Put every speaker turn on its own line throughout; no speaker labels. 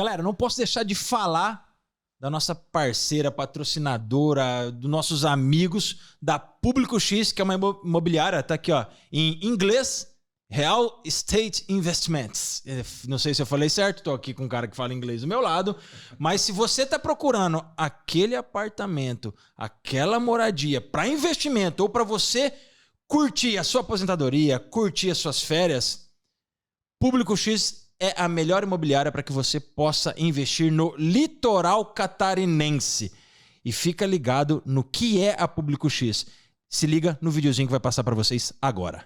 Galera, não posso deixar de falar da nossa parceira, patrocinadora, dos nossos amigos da Público X, que é uma imobiliária, tá aqui, ó, em inglês, Real Estate Investments. Não sei se eu falei certo, tô aqui com um cara que fala inglês do meu lado, mas se você tá procurando aquele apartamento, aquela moradia para investimento ou para você curtir a sua aposentadoria, curtir as suas férias, Público X é a melhor imobiliária para que você possa investir no litoral catarinense. E fica ligado no que é a Público X. Se liga no videozinho que vai passar para vocês agora.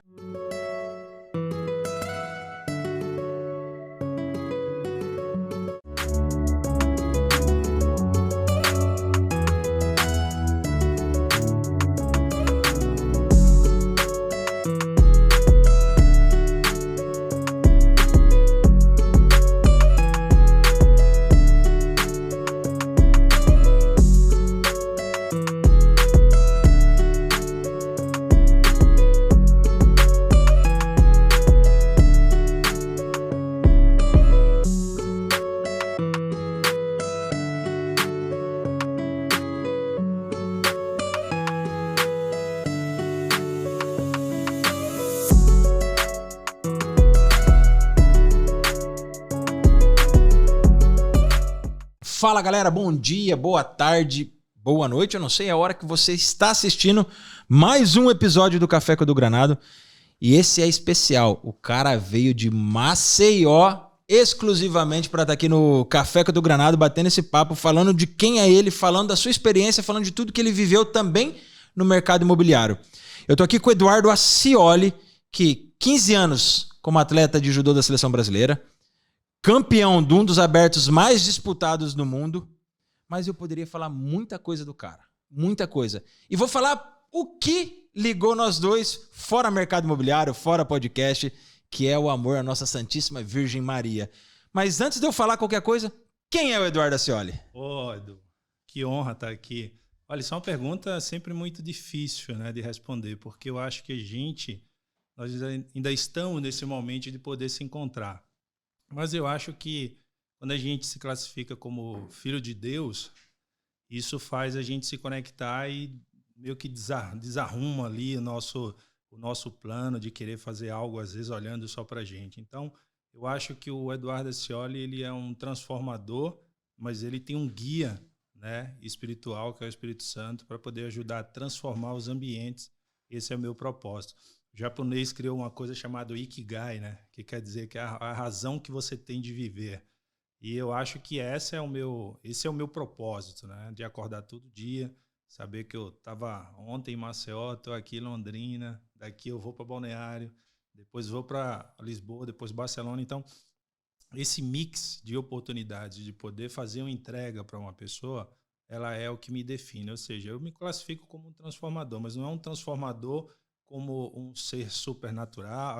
Fala galera, bom dia, boa tarde, boa noite, eu não sei a hora que você está assistindo mais um episódio do Café com o Edu Granado e esse é especial, o cara veio de Maceió exclusivamente para estar aqui no Café com o Edu Granado batendo esse papo, falando de quem é ele, falando da sua experiência, falando de tudo que ele viveu também no mercado imobiliário. Eu tô aqui com o Eduardo Acioli, que 15 anos como atleta de judô da seleção brasileira, campeão de um dos abertos mais disputados do mundo, mas eu poderia falar muita coisa do cara, muita coisa. E vou falar o que ligou nós dois, fora mercado imobiliário, fora podcast, que é o amor à nossa Santíssima Virgem Maria. Mas antes de eu falar qualquer coisa, quem é o Eduardo Acioli?
Ô, Edu, que honra estar aqui. Olha, isso é uma pergunta sempre muito difícil, né, de responder, porque eu acho que nós ainda estamos nesse momento de poder se encontrar. Mas eu acho que quando a gente se classifica como filho de Deus, isso faz a gente se conectar e meio que desarruma ali o nosso plano de querer fazer algo, às vezes, olhando só para a gente. Então, eu acho que o Eduardo Acioli, ele é um transformador, mas ele tem um guia, né, espiritual, que é o Espírito Santo, para poder ajudar a transformar os ambientes. Esse é o meu propósito. O japonês criou uma coisa chamada Ikigai, né? Que quer dizer que é a razão que você tem de viver. E eu acho que esse é o meu propósito, né? De acordar todo dia, saber que eu estava ontem em Maceió, estou aqui em Londrina, daqui eu vou para Balneário, depois vou para Lisboa, depois Barcelona. Então, esse mix de oportunidades de poder fazer uma entrega para uma pessoa, ela é o que me define. Ou seja, eu me classifico como um transformador, mas não é um transformador como um ser supernatural,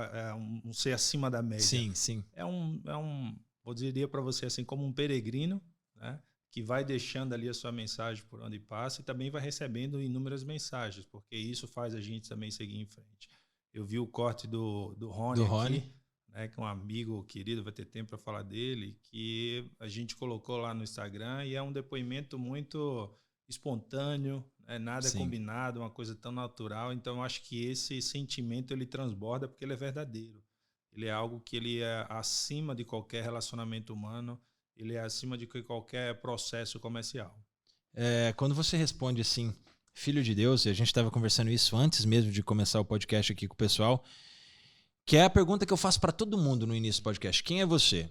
um ser acima da média.
Sim, sim.
Eu diria para você assim, como um peregrino, né, que vai deixando ali a sua mensagem por onde passa e também vai recebendo inúmeras mensagens, porque isso faz a gente também seguir em frente. Eu vi o corte do Rony aqui, né, que é um amigo querido, vai ter tempo para falar dele, que a gente colocou lá no Instagram e é um depoimento muito espontâneo, nada
Sim.
combinado, uma coisa tão natural. Então eu acho que esse sentimento ele transborda porque ele é verdadeiro. Ele é algo que ele é acima de qualquer relacionamento humano, ele é acima de qualquer processo comercial.
Quando você responde assim, filho de Deus, e a gente estava conversando isso antes mesmo de começar o podcast aqui com o pessoal, que é a pergunta que eu faço para todo mundo no início do podcast: quem é você?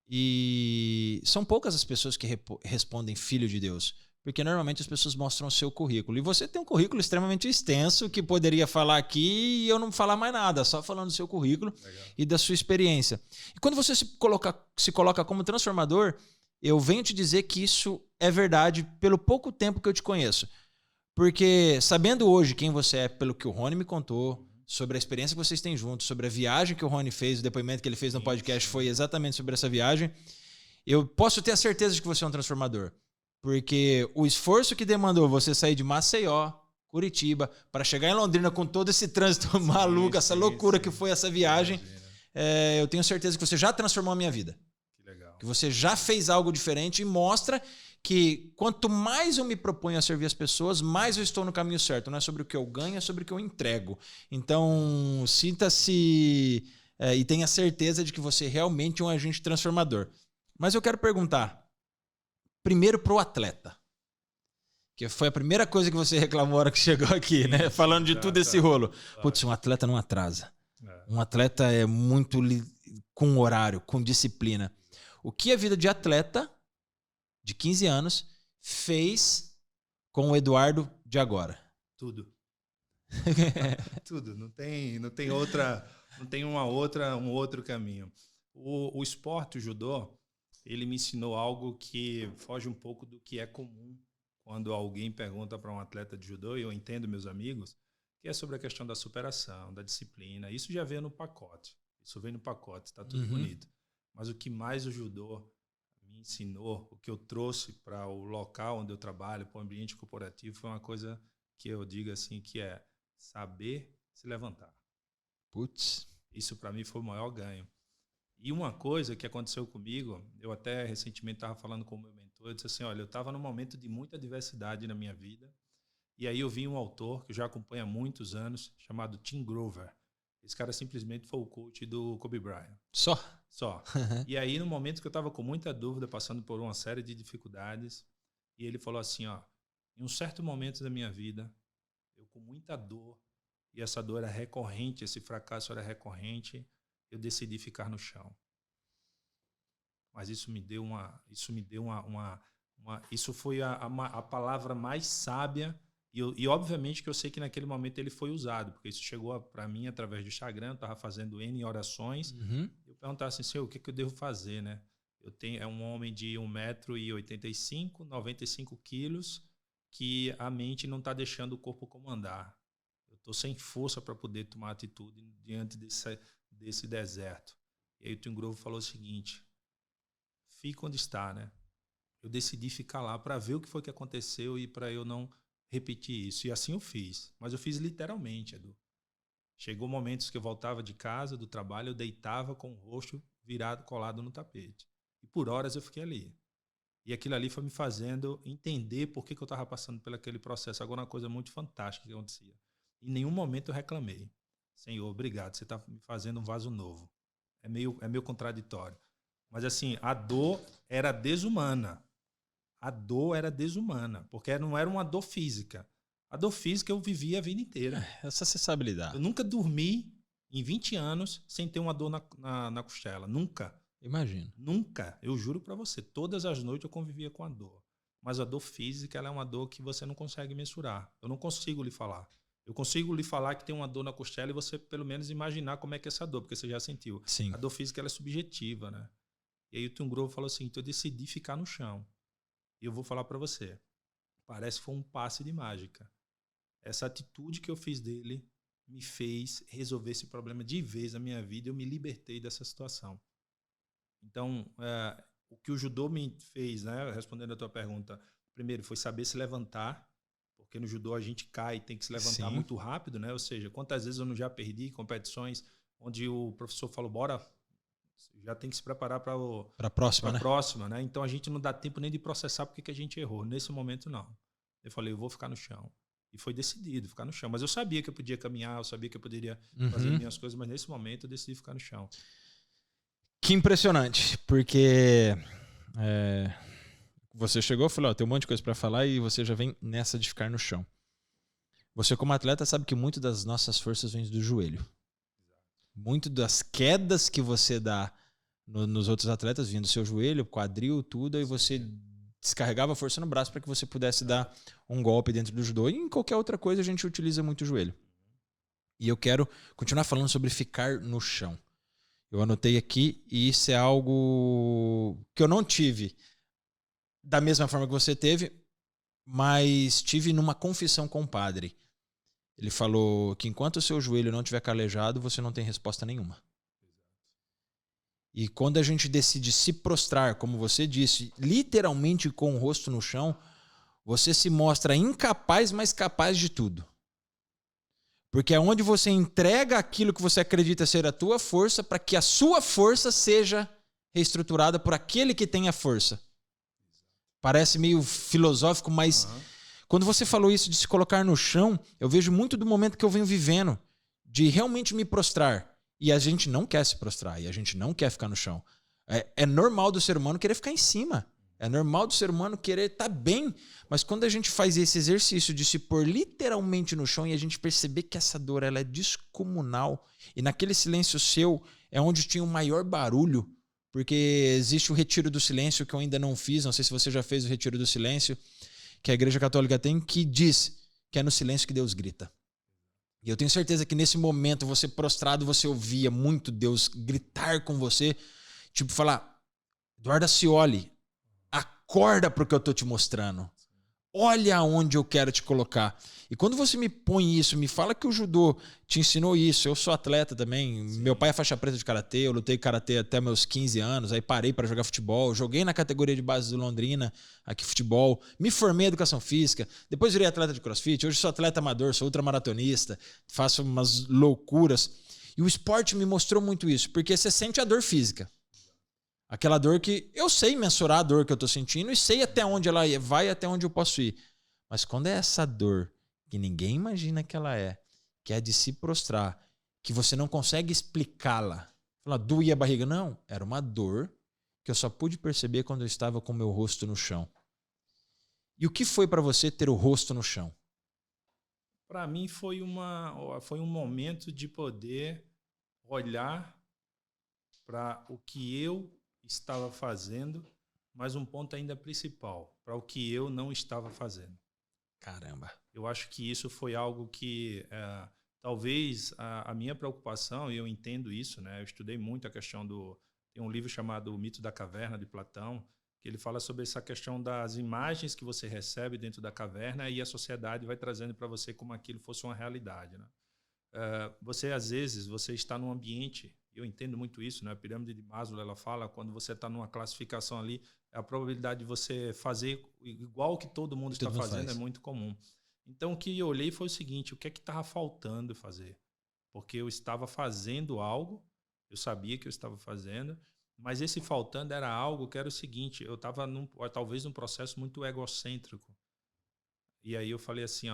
E são poucas as pessoas que respondem filho de Deus, porque normalmente as pessoas mostram o seu currículo. E você tem um currículo extremamente extenso que poderia falar aqui e eu não falar mais nada, só falando do seu currículo. Legal. E da sua experiência. E quando você se coloca como transformador, eu venho te dizer que isso é verdade pelo pouco tempo que eu te conheço. Porque sabendo hoje quem você é, pelo que o Rony me contou, sobre a experiência que vocês têm juntos, sobre a viagem que o Rony fez, o depoimento que ele fez no podcast foi exatamente sobre essa viagem, eu posso ter a certeza de que você é um transformador. Porque o esforço que demandou você sair de Maceió, Curitiba, para chegar em Londrina com todo esse trânsito maluco, essa loucura que foi essa viagem, eu tenho certeza que você já transformou a minha vida.
Que legal.
Que você já fez algo diferente e mostra que quanto mais eu me proponho a servir as pessoas, mais eu estou no caminho certo. Não é sobre o que eu ganho, é sobre o que eu entrego. Então, sinta-se e tenha certeza de que você realmente é um agente transformador. Mas eu quero perguntar, primeiro para o atleta, que foi a primeira coisa que você reclamou na hora que chegou aqui, né? Falando de tudo esse rolo. Putz, um atleta não atrasa. Um atleta é muito com horário, com disciplina. O que a vida de atleta de 15 anos fez com o Eduardo de agora?
Tudo. Tudo. Não tem um outro caminho. O esporte, o judô, ele me ensinou algo que foge um pouco do que é comum quando alguém pergunta para um atleta de judô, e eu entendo meus amigos, que é sobre a questão da superação, da disciplina. Isso já veio no pacote. Isso vem no pacote, está tudo bonito. Mas o que mais o judô me ensinou, o que eu trouxe para o local onde eu trabalho, para o ambiente corporativo, foi uma coisa que eu digo assim, que é saber se levantar.
Putz.
Isso para mim foi o maior ganho. E uma coisa que aconteceu comigo, eu até recentemente estava falando com o meu mentor, eu disse assim, olha, eu estava num momento de muita adversidade na minha vida, e aí eu vi um autor que eu já acompanho há muitos anos, chamado Tim Grover. Esse cara simplesmente foi o coach do Kobe Bryant.
Só.
E aí, no momento que eu estava com muita dúvida, passando por uma série de dificuldades, e ele falou assim, ó, em um certo momento da minha vida, eu com muita dor, e essa dor era recorrente, esse fracasso era recorrente, eu decidi ficar no chão. Mas isso foi a palavra mais sábia, e obviamente que eu sei que naquele momento ele foi usado, porque isso chegou para mim através do Instagram, eu estava fazendo N orações, eu perguntava assim, Senhor, o que eu devo fazer, né? É um homem de 1,85 m, 95 quilos, que a mente não está deixando o corpo comandar. Eu estou sem força para poder tomar atitude diante desse deserto. E aí o Tim Grover falou o seguinte, fique onde está, né? Eu decidi ficar lá para ver o que foi que aconteceu e para eu não repetir isso. E assim eu fiz. Mas eu fiz literalmente, Edu. Chegou momentos que eu voltava de casa, do trabalho, eu deitava com o rosto virado, colado no tapete. E por horas eu fiquei ali. E aquilo ali foi me fazendo entender por que eu estava passando por aquele processo. Agora, uma coisa muito fantástica que acontecia. Em nenhum momento eu reclamei. Senhor, obrigado, você está me fazendo um vaso novo. É meio contraditório. Mas assim, a dor era desumana. A dor era desumana, porque não era uma dor física. A dor física eu vivia a vida inteira.
Essa você sabe lidar.
Eu nunca dormi em 20 anos sem ter uma dor na costela. Nunca.
Imagino.
Nunca. Eu juro pra você. Todas as noites eu convivia com a dor. Mas a dor física ela é uma dor que você não consegue mensurar. Eu não consigo lhe falar. Eu consigo lhe falar que tem uma dor na costela e você pelo menos imaginar como é que é essa dor, porque você já sentiu.
Sim.
A dor física ela é subjetiva, né? E aí o Tim Grover falou assim, então eu decidi ficar no chão. E eu vou falar para você, parece que foi um passe de mágica. Essa atitude que eu fiz dele me fez resolver esse problema de vez na minha vida. Eu me libertei dessa situação. Então, o que o judô me fez, né, respondendo a tua pergunta, primeiro foi saber se levantar, porque no judô a gente cai e tem que se levantar
Sim.
muito rápido, né? Ou seja, quantas vezes eu não já perdi competições onde o professor falou, bora, já tem que se preparar para
a próxima,
próxima, né? Então a gente não dá tempo nem de processar porque que a gente errou. Nesse momento, não. Eu falei, eu vou ficar no chão. E foi decidido ficar no chão. Mas eu sabia que eu podia caminhar, eu sabia que eu poderia fazer minhas coisas, mas nesse momento eu decidi ficar no chão.
Que impressionante, porque você chegou e falou, tem um monte de coisa para falar e você já vem nessa de ficar no chão. Você como atleta sabe que muito das nossas forças vem do joelho. Muito das quedas que você dá nos outros atletas vinham do seu joelho, quadril, tudo, e você descarregava a força no braço para que você pudesse dar um golpe dentro do judô. E em qualquer outra coisa a gente utiliza muito o joelho. E eu quero continuar falando sobre ficar no chão. Eu anotei aqui e isso é algo que eu não tive da mesma forma que você teve, mas tive numa confissão com o padre. Ele falou que enquanto o seu joelho não estiver calejado, você não tem resposta nenhuma. E quando a gente decide se prostrar, como você disse, literalmente com o rosto no chão, você se mostra incapaz, mas capaz de tudo. Porque é onde você entrega aquilo que você acredita ser a tua força para que a sua força seja reestruturada por aquele que tem a força. Parece meio filosófico, mas quando você falou isso de se colocar no chão, eu vejo muito do momento que eu venho vivendo, de realmente me prostrar. E a gente não quer se prostrar, e a gente não quer ficar no chão. É normal do ser humano querer ficar em cima. É normal do ser humano querer estar bem. Mas quando a gente faz esse exercício de se pôr literalmente no chão e a gente perceber que essa dor ela é descomunal, e naquele silêncio seu é onde tinha o maior barulho, porque existe o retiro do silêncio que eu ainda não fiz, não sei se você já fez o retiro do silêncio, que a Igreja Católica tem, que diz que é no silêncio que Deus grita. E eu tenho certeza que nesse momento, você prostrado, você ouvia muito Deus gritar com você, tipo falar, Eduardo Ascioli, acorda pro que eu tô te mostrando. Olha aonde eu quero te colocar. E quando você me põe isso, me fala que o judô te ensinou isso. Eu sou atleta também. Sim. Meu pai é faixa preta de karatê. Eu lutei karatê até meus 15 anos. Aí parei para jogar futebol. Joguei na categoria de base do Londrina, aqui futebol. Me formei em educação física. Depois virei atleta de crossfit. Hoje sou atleta amador, sou ultramaratonista. Faço umas loucuras. E o esporte me mostrou muito isso. Porque você sente a dor física. Aquela dor que eu sei mensurar a dor que eu tô sentindo e sei até onde ela vai, até onde eu posso ir. Mas quando é essa dor que ninguém imagina que ela é, que é de se prostrar, que você não consegue explicá-la. Fala, doía a barriga. Não, era uma dor que eu só pude perceber quando eu estava com o meu rosto no chão. E o que foi para você ter o rosto no chão?
Para mim foi um momento de poder olhar para o que eu estava fazendo, mas um ponto ainda principal, para o que eu não estava fazendo.
Caramba.
Eu acho que isso foi algo que talvez a minha preocupação, e eu entendo isso, né? Eu estudei muito a questão tem um livro chamado O Mito da Caverna, de Platão, que ele fala sobre essa questão das imagens que você recebe dentro da caverna e a sociedade vai trazendo para você como aquilo fosse uma realidade, né? Às vezes, você está num ambiente, eu entendo muito isso, né? A pirâmide de Maslow, ela fala, quando você está numa classificação ali, a probabilidade de você fazer igual que todo mundo está fazendo é muito comum. Então, o que eu olhei foi o seguinte, o que é que estava faltando fazer? Porque eu estava fazendo algo, eu sabia que eu estava fazendo, mas esse faltando era algo que era o seguinte, eu estava talvez num processo muito egocêntrico. E aí eu falei assim,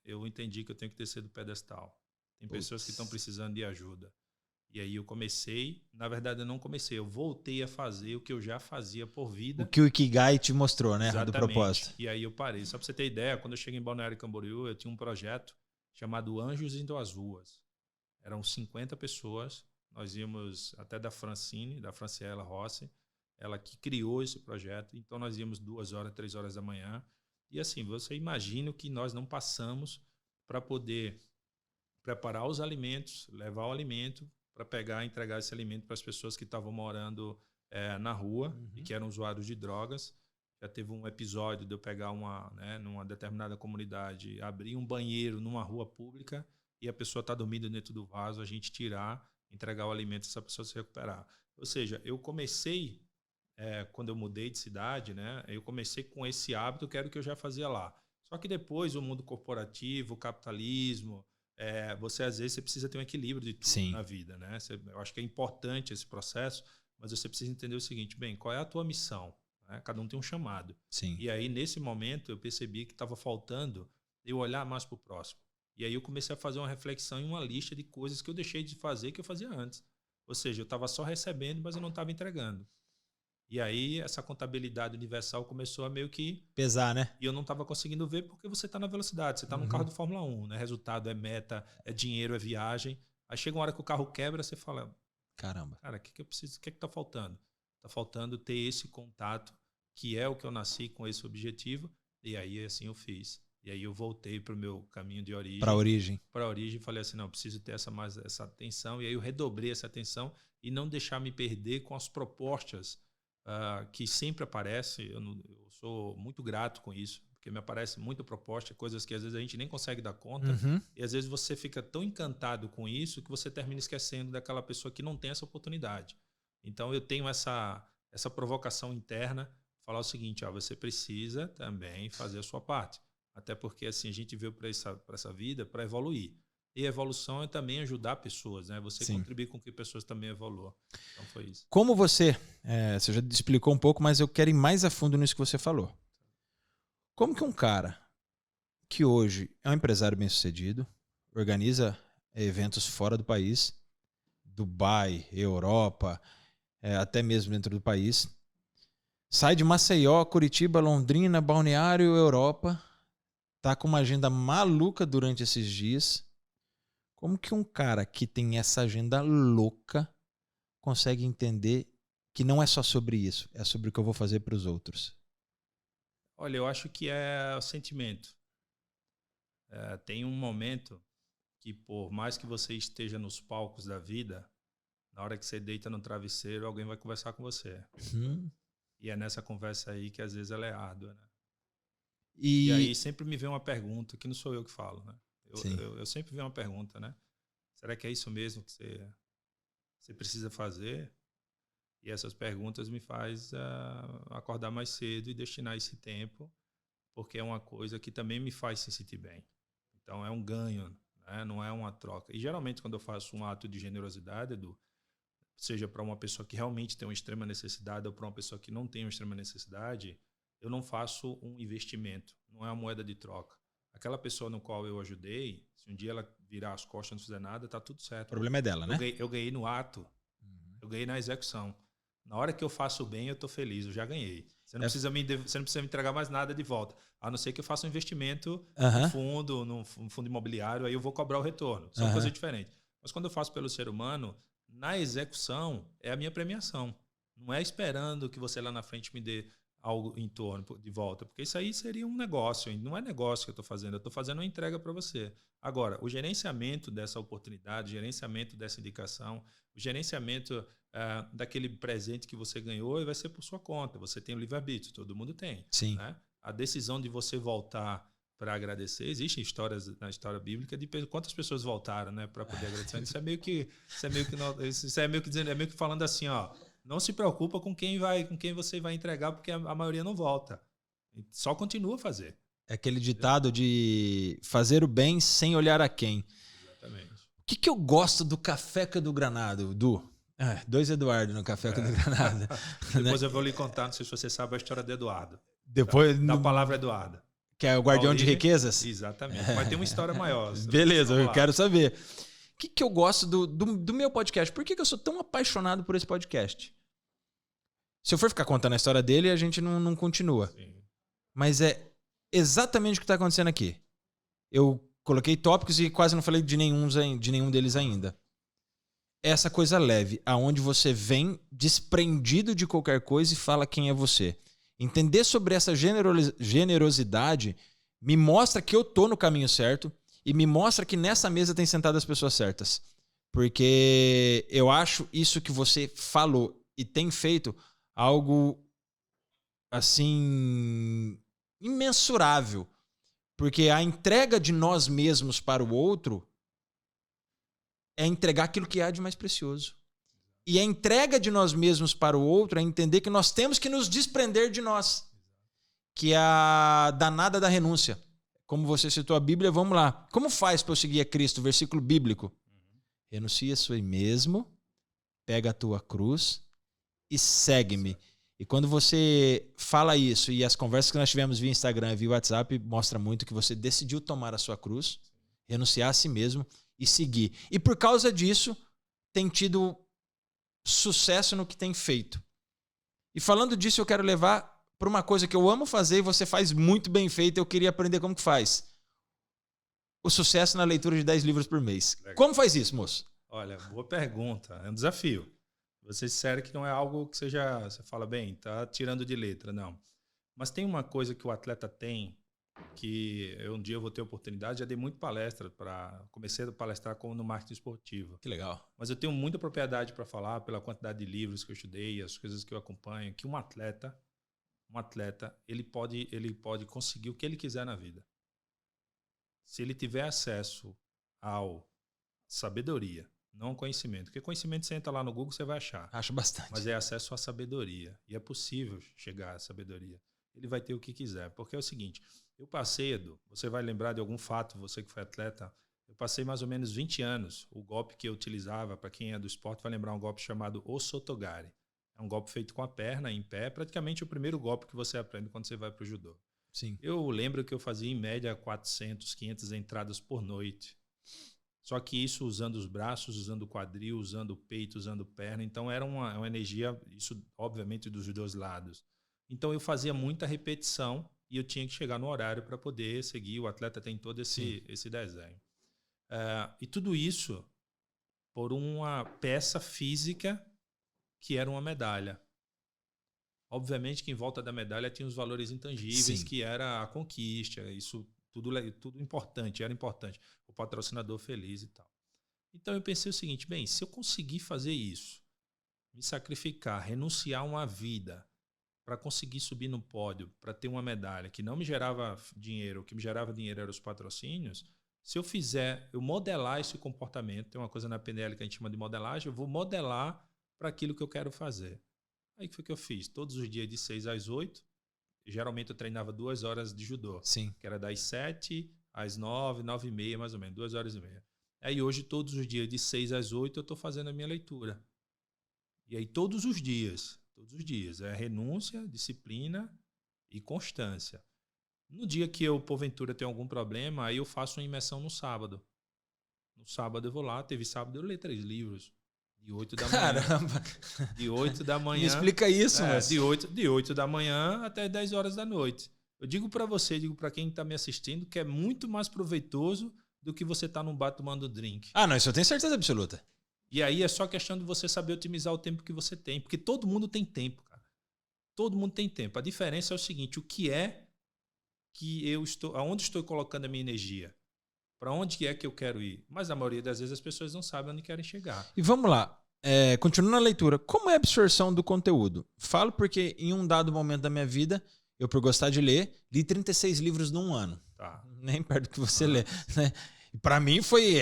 eu entendi que eu tenho que descer do pedestal. Tem pessoas que estão precisando de ajuda. E aí eu comecei, na verdade eu não comecei, eu voltei a fazer o que eu já fazia por vida.
O que o Ikigai te mostrou, né?
Exatamente.
Do propósito.
E aí eu parei. Só para você ter ideia, quando eu cheguei em Balneário Camboriú, eu tinha um projeto chamado Anjos Indo às Ruas. Eram 50 pessoas, nós íamos até da Franciela Rossi, ela que criou esse projeto, então nós íamos 2 horas, 3 horas da manhã. E assim, você imagina o que nós não passamos para poder preparar os alimentos, levar o alimento para pegar e entregar esse alimento para as pessoas que estavam morando na rua e que eram usuários de drogas. Já teve um episódio de eu pegar numa determinada comunidade, abrir um banheiro numa rua pública e a pessoa está dormindo dentro do vaso, a gente tirar, entregar o alimento e essa pessoa se recuperar. Ou seja, eu comecei, quando eu mudei de cidade, né, eu comecei com esse hábito que era o que eu já fazia lá. Só que depois o mundo corporativo, o capitalismo, você às vezes você precisa ter um equilíbrio de tudo na vida, né? Eu acho que é importante esse processo, mas você precisa entender o seguinte, bem, qual é a tua missão? Né? Cada um tem um chamado.
Sim.
E aí, nesse momento, eu percebi que estava faltando eu olhar mais para o próximo. E aí eu comecei a fazer uma reflexão em uma lista de coisas que eu deixei de fazer que eu fazia antes. Ou seja, eu estava só recebendo, mas eu não estava entregando. E aí essa contabilidade universal começou a meio que
pesar, né?
E eu não estava conseguindo ver porque você está na velocidade, você está no carro do Fórmula 1, né? Resultado é meta, é dinheiro, é viagem. Aí chega uma hora que o carro quebra, você fala,
caramba,
cara, o que eu preciso? O que está faltando? Está faltando ter esse contato, que é o que eu nasci com esse objetivo. E aí assim eu fiz. E aí eu voltei para o meu caminho de origem.
Para a origem.
Para a origem, falei assim, não, preciso ter essa atenção. E aí eu redobrei essa atenção e não deixar me perder com as propostas que sempre aparecem. Eu sou muito grato com isso, porque me aparece muita proposta, coisas que às vezes a gente nem consegue dar conta. E às vezes você fica tão encantado com isso que você termina esquecendo daquela pessoa que não tem essa oportunidade. Então eu tenho essa provocação interna, falar o seguinte, você precisa também fazer a sua parte. Até porque assim, a gente veio para essa vida para evoluir. E evolução é também ajudar pessoas, né? Você
Sim.
contribuir com que pessoas também evoluam. Então foi isso.
Como você já explicou um pouco, mas eu quero ir mais a fundo nisso que você falou. Como que um cara que hoje é um empresário bem-sucedido, organiza eventos fora do país, Dubai, Europa, até mesmo dentro do país, sai de Maceió, Curitiba, Londrina, Balneário, Europa, tá com uma agenda maluca durante esses dias. Como que um cara que tem essa agenda louca consegue entender que não é só sobre isso, é sobre o que eu vou fazer para os outros?
Olha, eu acho que é o sentimento. Tem um momento que, por mais que você esteja nos palcos da vida, na hora que você deita no travesseiro, alguém vai conversar com você. E é nessa conversa aí que às vezes ela é árdua, né? E aí sempre me vem uma pergunta, que não sou eu que falo, né? Eu sempre vem uma pergunta, né? Será que é isso mesmo que você precisa fazer? E essas perguntas me faz acordar mais cedo e destinar esse tempo, porque é uma coisa que também me faz se sentir bem. Então é um ganho, né? Não é uma troca. E geralmente quando eu faço um ato de generosidade, Edu, seja para uma pessoa que realmente tem uma extrema necessidade ou para uma pessoa que não tem uma extrema necessidade, eu não faço um investimento, não é uma moeda de troca. Aquela pessoa no qual eu ajudei, se um dia ela virar as costas e não fizer nada, tá tudo certo.
O problema é dela, né?
Eu ganhei no ato, eu ganhei na execução. Na hora que eu faço bem, eu tô feliz, eu já ganhei. Você não precisa me entregar mais nada de volta, a não ser que eu faça um investimento no fundo imobiliário, aí eu vou cobrar o retorno. São coisas diferentes. Mas quando eu faço pelo ser humano, na execução é a minha premiação. Não é esperando que você lá na frente me dê algo em torno de volta, porque isso aí seria um negócio. Não é negócio que eu estou fazendo, eu estou fazendo uma entrega para você. Agora, o gerenciamento dessa oportunidade, o gerenciamento dessa indicação, o gerenciamento daquele presente que você ganhou vai ser por sua conta. Você tem o livre-arbítrio, todo mundo tem.
Sim.
Né? A decisão de você voltar para agradecer, existem histórias na história bíblica de quantas pessoas voltaram, né, para poder agradecer. Isso é meio que dizendo, é meio que falando assim, ó, não se preocupa com quem você vai entregar, porque a maioria não volta. Só continua a fazer.
É aquele ditado de fazer o bem sem olhar a quem.
Exatamente.
O que eu gosto do Café com do Granado, Du? Dois Eduardo no Café com do Granado.
Depois eu vou lhe contar, não sei se você sabe a história do Eduardo.
Depois
da palavra Eduardo.
Que é o guardião de riquezas?
Exatamente. Mas tem uma história maior.
Beleza, eu quero saber. O que eu gosto do meu podcast? Por que eu sou tão apaixonado por esse podcast? Se eu for ficar contando a história dele, a gente não continua.
Sim.
Mas é exatamente o que está acontecendo aqui. Eu coloquei tópicos e quase não falei de nenhum deles ainda. Essa coisa leve, aonde você vem desprendido de qualquer coisa e fala quem é você. Entender sobre essa generosidade me mostra que eu tô no caminho certo e me mostra que nessa mesa tem sentado as pessoas certas. Porque eu acho isso que você falou e tem feito algo assim imensurável. Porque a entrega de nós mesmos para o outro é entregar aquilo que há de mais precioso. E a entrega de nós mesmos para o outro é entender que nós temos que nos desprender de nós. Que é a danada da renúncia. Como você citou a Bíblia, vamos lá. Como faz para eu seguir a Cristo? Versículo bíblico. Renuncia a si mesmo, pega a tua cruz e segue-me. E quando você fala isso, e as conversas que nós tivemos via Instagram e via WhatsApp, mostra muito que você decidiu tomar a sua cruz, renunciar a si mesmo e seguir. E por causa disso, tem tido sucesso no que tem feito. E falando disso, eu quero levar para uma coisa que eu amo fazer e você faz muito bem feito. Eu queria aprender como que faz. O sucesso na leitura de 10 livros por mês. Legal. Como faz isso, moço?
Olha, boa pergunta. É um desafio. Você disser que não é algo que você fala, bem, tá tirando de letra, não. Mas tem uma coisa que o atleta tem, que um dia eu vou ter oportunidade, já dei muito palestra, comecei a palestrar como no marketing esportivo.
Que legal.
Mas eu tenho muita propriedade para falar, pela quantidade de livros que eu estudei, as coisas que eu acompanho, que um atleta, ele pode conseguir o que ele quiser na vida. Se ele tiver acesso ao sabedoria, não conhecimento. Porque conhecimento você entra lá no Google, você vai achar.
Acho bastante.
Mas é acesso à sabedoria. E é possível chegar à sabedoria. Ele vai ter o que quiser. Porque é o seguinte, eu passei, Edu, você vai lembrar de algum fato, você que foi atleta, Eu passei mais ou menos 20 anos. O golpe que eu utilizava, para quem é do esporte, vai lembrar um golpe chamado Osotogari. É um golpe feito com a perna, em pé. Praticamente o primeiro golpe que você aprende quando você vai para o judô.
Sim.
Eu lembro que eu fazia, em média, 400, 500 entradas por noite. Só que isso usando os braços, usando o quadril, usando o peito, usando perna. Então era uma energia, isso obviamente dos dois lados. Então eu fazia muita repetição e eu tinha que chegar no horário para poder seguir. O atleta tem todo esse desenho. E tudo isso por uma peça física que era uma medalha. Obviamente que em volta da medalha tinha os valores intangíveis, que era a conquista, isso tudo importante, era importante. O patrocinador feliz e tal. Então eu pensei o seguinte, bem, se eu conseguir fazer isso, me sacrificar, renunciar a uma vida para conseguir subir no pódio, para ter uma medalha que não me gerava dinheiro, o que me gerava dinheiro eram os patrocínios, se eu modelar esse comportamento, tem uma coisa na PNL que a gente chama de modelagem, eu vou modelar para aquilo que eu quero fazer. Aí o que foi que eu fiz? Todos os dias de 6 às 8, geralmente eu treinava 2 horas de judô, que era das 7 às 9, 9 e meia mais ou menos, 2 horas e meia. Aí hoje, todos os dias de 6 às 8, eu estou fazendo a minha leitura. E aí todos os dias, é renúncia, disciplina e constância. No dia que eu, porventura, tenho algum problema, aí eu faço uma imersão no sábado. No sábado eu vou lá, teve sábado eu leio 3 livros. De 8 da manhã.
Caramba!
De 8 da manhã.
Me explica isso, mas...
De 8 da manhã até 10 horas da noite. Eu digo para você, digo para quem está me assistindo, que é muito mais proveitoso do que você estar num bar tomando drink.
Ah, não, isso eu tenho certeza absoluta.
E aí é só questão de você saber otimizar o tempo que você tem. Porque todo mundo tem tempo, cara. Todo mundo tem tempo. A diferença é o seguinte, o que é que eu estou... Aonde estou colocando a minha energia? Para onde é que eu quero ir? Mas a maioria das vezes as pessoas não sabem onde querem chegar.
E vamos lá. Continuando a leitura. Como é a absorção do conteúdo? Falo porque em um dado momento da minha vida, eu, por gostar de ler, li 36 livros num ano.
Tá.
Nem perto do que você lê. Né? Para mim foi...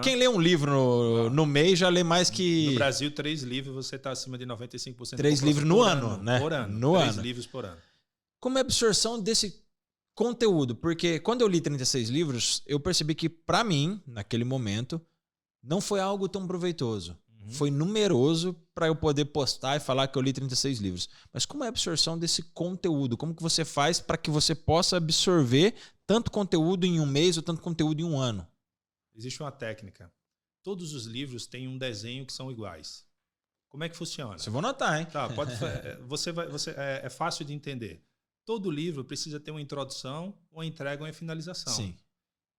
Quem lê um livro no mês já lê mais que...
No Brasil, 3 livros, você está acima de 95%.
3 livros no ano, né?
Por ano.
No
3
ano.
livros por ano.
Como é a absorção desse conteúdo? Porque quando eu li 36 livros, eu percebi que, para mim, naquele momento, não foi algo tão proveitoso. Foi numeroso para eu poder postar e falar que eu li 36 livros. Mas como é a absorção desse conteúdo? Como que você faz para que você possa absorver tanto conteúdo em um mês ou tanto conteúdo em um ano?
Existe uma técnica. Todos os livros têm um desenho que são iguais. Como é que funciona?
Você vai anotar, hein?
Tá, é fácil de entender. Todo livro precisa ter uma introdução, uma entrega ou uma finalização.
Sim.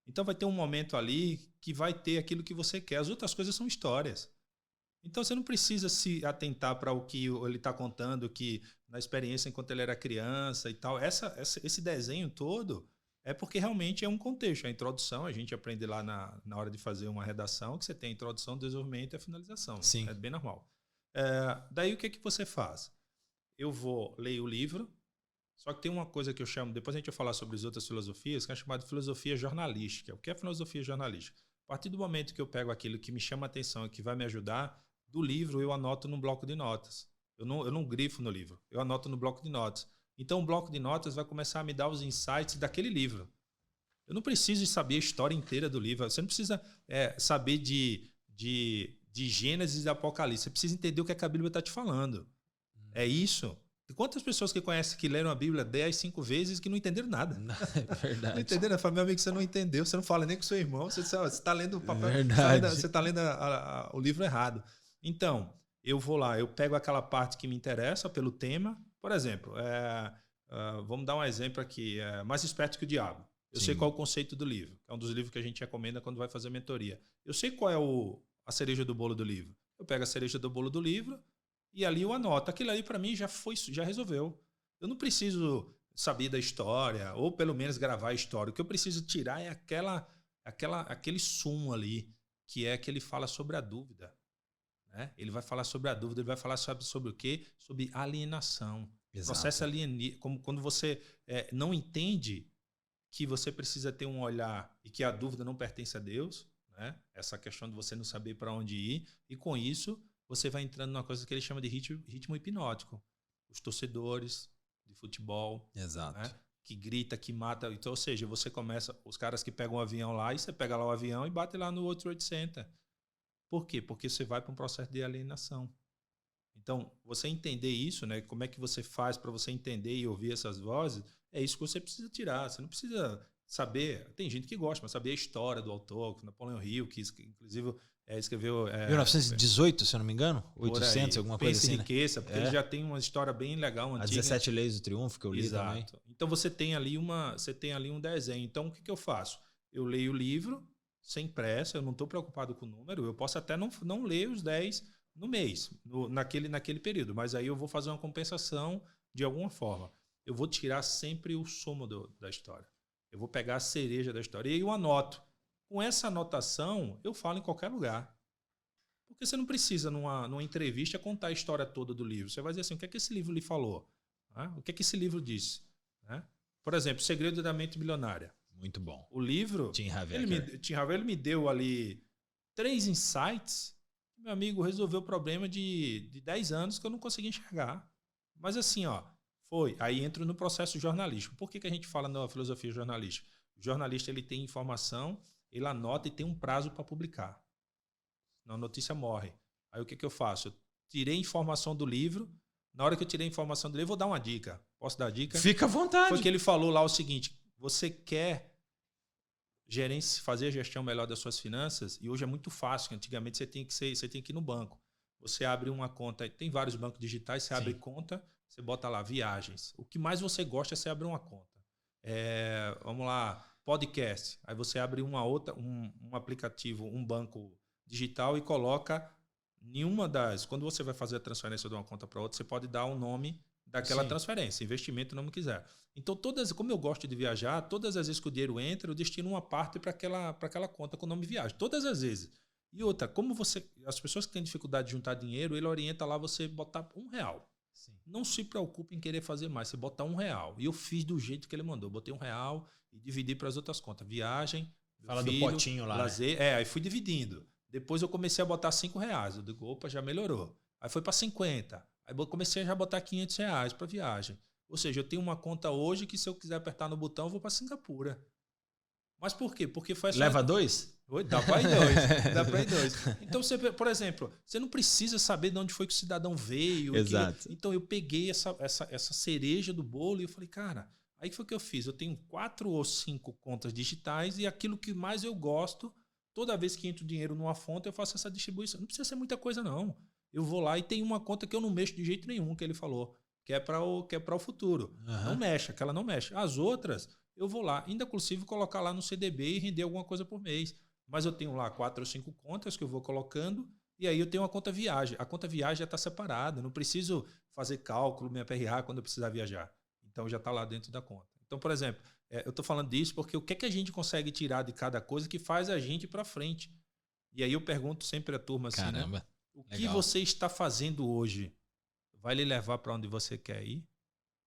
Então vai ter um momento ali que vai ter aquilo que você quer. As outras coisas são histórias. Então você não precisa se atentar para o que ele está contando, que na experiência enquanto ele era criança e tal. Esse desenho todo é porque realmente é um contexto. A introdução, a gente aprende lá na hora de fazer uma redação, que você tem a introdução, o desenvolvimento e a finalização.
Sim.
É bem normal. Daí o que você faz? Eu vou ler o livro, só que tem uma coisa que eu chamo, depois a gente vai falar sobre as outras filosofias, que é chamada de filosofia jornalística. O que é filosofia jornalística? A partir do momento que eu pego aquilo que me chama a atenção e que vai me ajudar, do livro eu anoto num bloco de notas. Eu não grifo no livro, eu anoto no bloco de notas. Então o bloco de notas vai começar a me dar os insights daquele livro. Eu não preciso saber a história inteira do livro, você não precisa saber de Gênesis e Apocalipse, você precisa entender o que a Bíblia está te falando. É isso. Quantas pessoas que conhecem que leram a Bíblia 10, 5 vezes que não entenderam nada?
É verdade.
Não entenderam? Meu amigo, você não entendeu, você não fala nem com seu irmão, você está lendo o papel, você está lendo o livro errado. Então, eu vou lá, eu pego aquela parte que me interessa pelo tema. Por exemplo, vamos dar um exemplo aqui, Mais Esperto que o Diabo. Eu sei qual é o conceito do livro, é um dos livros que a gente recomenda quando vai fazer mentoria. Eu sei qual é a cereja do bolo do livro. Eu pego a cereja do bolo do livro e ali eu anoto. Aquilo ali para mim já resolveu. Eu não preciso saber da história, ou pelo menos gravar a história. O que eu preciso tirar é aquele sumo ali, que é que ele fala sobre a dúvida. Ele vai falar sobre a dúvida, ele vai falar sobre o quê? Sobre alienação. Exato. Processo alienígena, como quando você não entende que você precisa ter um olhar e que a dúvida não pertence a Deus, né? Essa questão de você não saber para onde ir, e com isso você vai entrando numa coisa que ele chama de ritmo hipnótico. Os torcedores de futebol.
Exato.
Né? que grita, que mata. Então, ou seja, você começa... Os caras que pegam um avião lá, e você pega lá o avião e bate lá no World Trade Center. Por quê? Porque você vai para um processo de alienação. Então, você entender isso, né? Como é que você faz para você entender e ouvir essas vozes, é isso que você precisa tirar. Você não precisa saber... Tem gente que gosta, mas saber a história do autor, Napoleão Hill, que inclusive escreveu...
1918, se eu não me engano? 800, alguma coisa assim,
Pense e Enriqueça, porque ele já tem uma história bem legal, antiga.
As 17 Leis do Triunfo, que eu li
Exato.
também.
Então, você tem ali um desenho. Então, o que eu faço? Eu leio o livro sem pressa, eu não estou preocupado com o número, eu posso até não ler os 10 no mês, naquele período, mas aí eu vou fazer uma compensação de alguma forma. Eu vou tirar sempre o sumo da história. Eu vou pegar a cereja da história e eu anoto. Com essa anotação, eu falo em qualquer lugar. Porque você não precisa, numa entrevista, contar a história toda do livro. Você vai dizer assim, o que é que esse livro lhe falou? O que é que esse livro disse? Por exemplo, O Segredo da Mente Milionária.
Muito bom.
O livro,
Tim Haver,
ele me deu ali 3 insights. Meu amigo resolveu o problema de 10 anos que eu não conseguia enxergar. Mas assim, foi. Aí entro no processo jornalístico. Por que a gente fala na filosofia jornalística? O jornalista ele tem informação, ele anota e tem um prazo para publicar. Senão a notícia morre. Aí o que eu faço? Eu tirei informação do livro. Na hora que eu tirei a informação do livro, eu vou dar uma dica. Posso dar dica?
Fica à vontade.
Foi que ele falou lá o seguinte: você quer fazer a gestão melhor das suas finanças, e hoje é muito fácil. Antigamente você tem que ir no banco. Você abre uma conta, tem vários bancos digitais, você abre conta, você bota lá viagens. O que mais você gosta é você abrir uma conta. Vamos lá, podcast. Aí você abre um aplicativo, um banco digital e coloca nenhuma das... Quando você vai fazer a transferência de uma conta para outra, você pode dar um nome daquela transferência, investimento, o nome que quiser. Então, como eu gosto de viajar, todas as vezes que o dinheiro entra, eu destino uma parte para aquela conta com o nome viagem. Todas as vezes. E outra, as pessoas que têm dificuldade de juntar dinheiro, ele orienta lá você botar R$1. Sim. Não se preocupe em querer fazer mais, você botar R$1. E eu fiz do jeito que ele mandou. Botei R$1 e dividi para as outras contas. Viagem,
fala filho, do potinho lá,
lazer.
Né?
Aí fui dividindo. Depois eu comecei a botar R$5. Eu digo, opa, já melhorou. Aí foi para 50. Aí eu comecei a já botar R$500 para viagem. Ou seja, eu tenho uma conta hoje que se eu quiser apertar no botão, eu vou para Singapura. Mas por quê? Porque foi só...
Leva 2?
Dá para ir 2. Dá para ir 2. Então, por exemplo, você não precisa saber de onde foi que o cidadão veio.
Exato.
Então, eu peguei essa cereja do bolo e eu falei, cara, aí foi o que eu fiz. Eu tenho 4 ou 5 contas digitais e aquilo que mais eu gosto, toda vez que entra dinheiro numa fonte, eu faço essa distribuição. Não precisa ser muita coisa, não. Eu vou lá e tem uma conta que eu não mexo de jeito nenhum, que ele falou, que é para o futuro. Uhum. Não mexe, aquela não mexe. As outras, eu vou lá, ainda inclusive colocar lá no CDB e render alguma coisa por mês. Mas eu tenho lá 4 ou 5 contas que eu vou colocando e aí eu tenho uma conta viagem. A conta viagem já está separada, eu não preciso fazer cálculo, minha PRA quando eu precisar viajar. Então já está lá dentro da conta. Então, por exemplo, eu estou falando disso porque o que é que a gente consegue tirar de cada coisa que faz a gente ir para frente? E aí eu pergunto sempre à turma assim,
caramba,
né? O que você está fazendo hoje vai lhe levar para onde você quer ir?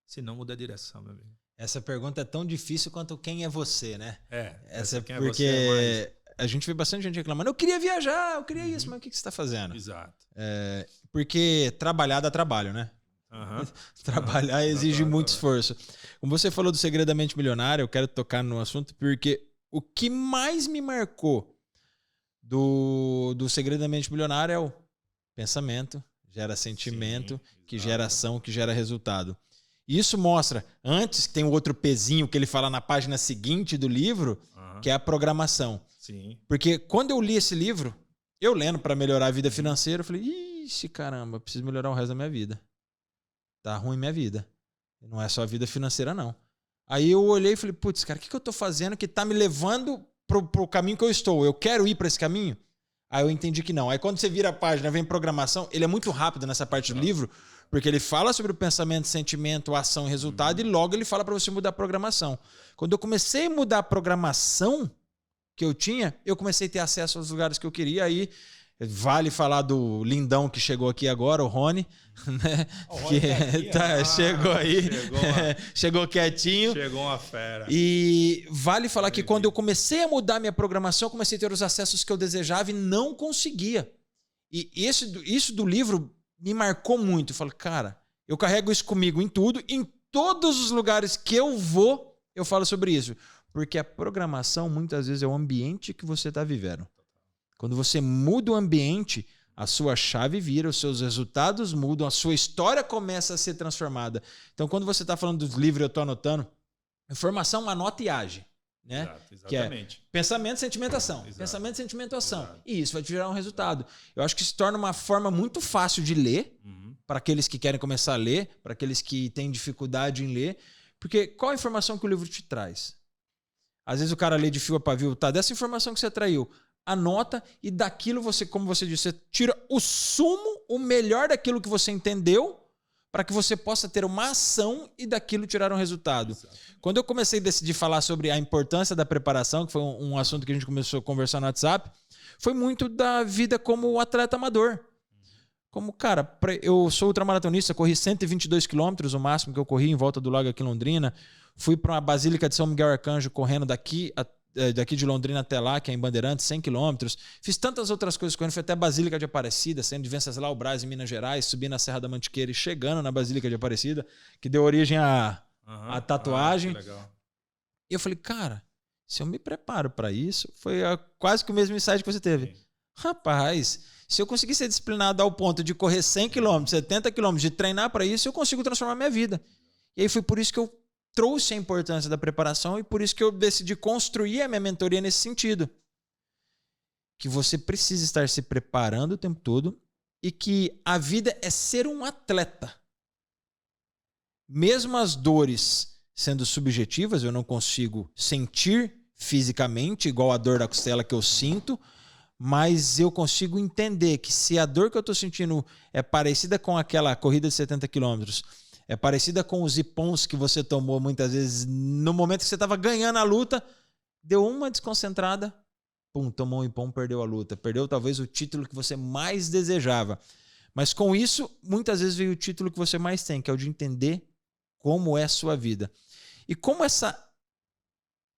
Se não, muda a direção, meu amigo.
Essa pergunta é tão difícil quanto quem é você, né?
Essa
é porque a gente vê bastante gente reclamando, eu queria viajar, eu queria isso, mas o que você está fazendo?
Exato.
Porque trabalhar dá trabalho, né? Trabalhar exige muito esforço. Como você falou do Segredo da Mente Milionária, eu quero tocar no assunto porque o que mais me marcou do Segredo da Mente Milionária é o pensamento, gera sentimento, que gera ação, que gera resultado. E isso mostra, antes tem o outro pezinho que ele fala na página seguinte do livro, que é a programação.
Sim.
Porque quando eu li esse livro, eu lendo para melhorar a vida financeira, eu falei, ixi, caramba, preciso melhorar o resto da minha vida. Tá ruim minha vida. Não é só a vida financeira, não. Aí eu olhei e falei, putz, cara, o que eu tô fazendo que tá me levando pro caminho que eu estou? Eu quero ir para esse caminho? Aí eu entendi que não. Aí quando você vira a página, vem programação, ele é muito rápido nessa parte do livro, porque ele fala sobre o pensamento, sentimento, ação e resultado, e logo ele fala para você mudar a programação. Quando eu comecei a mudar a programação que eu tinha, eu comecei a ter acesso aos lugares que eu queria. Aí vale falar do lindão que chegou aqui agora, o Rony, né?
O Rony
chegou aí, chegou quietinho.
Chegou uma fera.
E vale falar que quando eu comecei a mudar minha programação, eu comecei a ter os acessos que eu desejava e não conseguia. E isso do livro me marcou muito. Eu falo, cara, eu carrego isso comigo em tudo, em todos os lugares que eu vou, eu falo sobre isso? Porque a programação, muitas vezes, é o ambiente que você está vivendo. Quando você muda o ambiente, a sua chave vira, os seus resultados mudam, a sua história começa a ser transformada. Então, quando você está falando dos livros, eu estou anotando, informação, anota e age. Né?
Exato, exatamente.
Que é pensamento, sentimento, ação.
Exato.
Pensamento, sentimento, ação.
Exato.
E isso vai te gerar um resultado. Eu acho que se torna uma forma muito fácil de ler, para aqueles que querem começar a ler, para aqueles que têm dificuldade em ler. Porque qual a informação que o livro te traz? Às vezes o cara lê de fio a pavio, tá? Dessa informação que você atraiu, anota e daquilo você, como você disse, você tira o sumo, o melhor daquilo que você entendeu, para que você possa ter uma ação e daquilo tirar um resultado. Exato. Quando eu comecei a decidir falar sobre a importância da preparação, que foi um assunto que a gente começou a conversar no WhatsApp, foi muito da vida como atleta amador. Como, cara, eu sou ultramaratonista, corri 122 quilômetros, o máximo que eu corri em volta do lago aqui em Londrina. Fui para uma Basílica de São Miguel Arcanjo correndo daqui de Londrina até lá, que é em Bandeirantes, 100 quilômetros. Fiz tantas outras coisas correndo, fui até a Basílica de Aparecida, saindo de Venceslau Braz, em Minas Gerais, subi na Serra da Mantiqueira e chegando na Basílica de Aparecida, que deu origem à tatuagem.
Que legal.
E eu falei, cara, se eu me preparo para isso, foi quase que o mesmo insight que você teve. Sim. Rapaz, se eu conseguir ser disciplinado ao ponto de correr 100 km, 70 km, de treinar para isso, eu consigo transformar minha vida. E aí foi por isso que eu trouxe a importância da preparação e por isso que eu decidi construir a minha mentoria nesse sentido. Que você precisa estar se preparando o tempo todo e que a vida é ser um atleta. Mesmo as dores sendo subjetivas, eu não consigo sentir fisicamente igual a dor da costela que eu sinto, mas eu consigo entender que se a dor que eu estou sentindo é parecida com aquela corrida de 70 quilômetros, é parecida com os ipons que você tomou muitas vezes no momento que você estava ganhando a luta, deu uma desconcentrada, pum, tomou um ipom, perdeu a luta. Perdeu talvez o título que você mais desejava. Mas com isso, muitas vezes veio o título que você mais tem, que é o de entender como é a sua vida. E como esse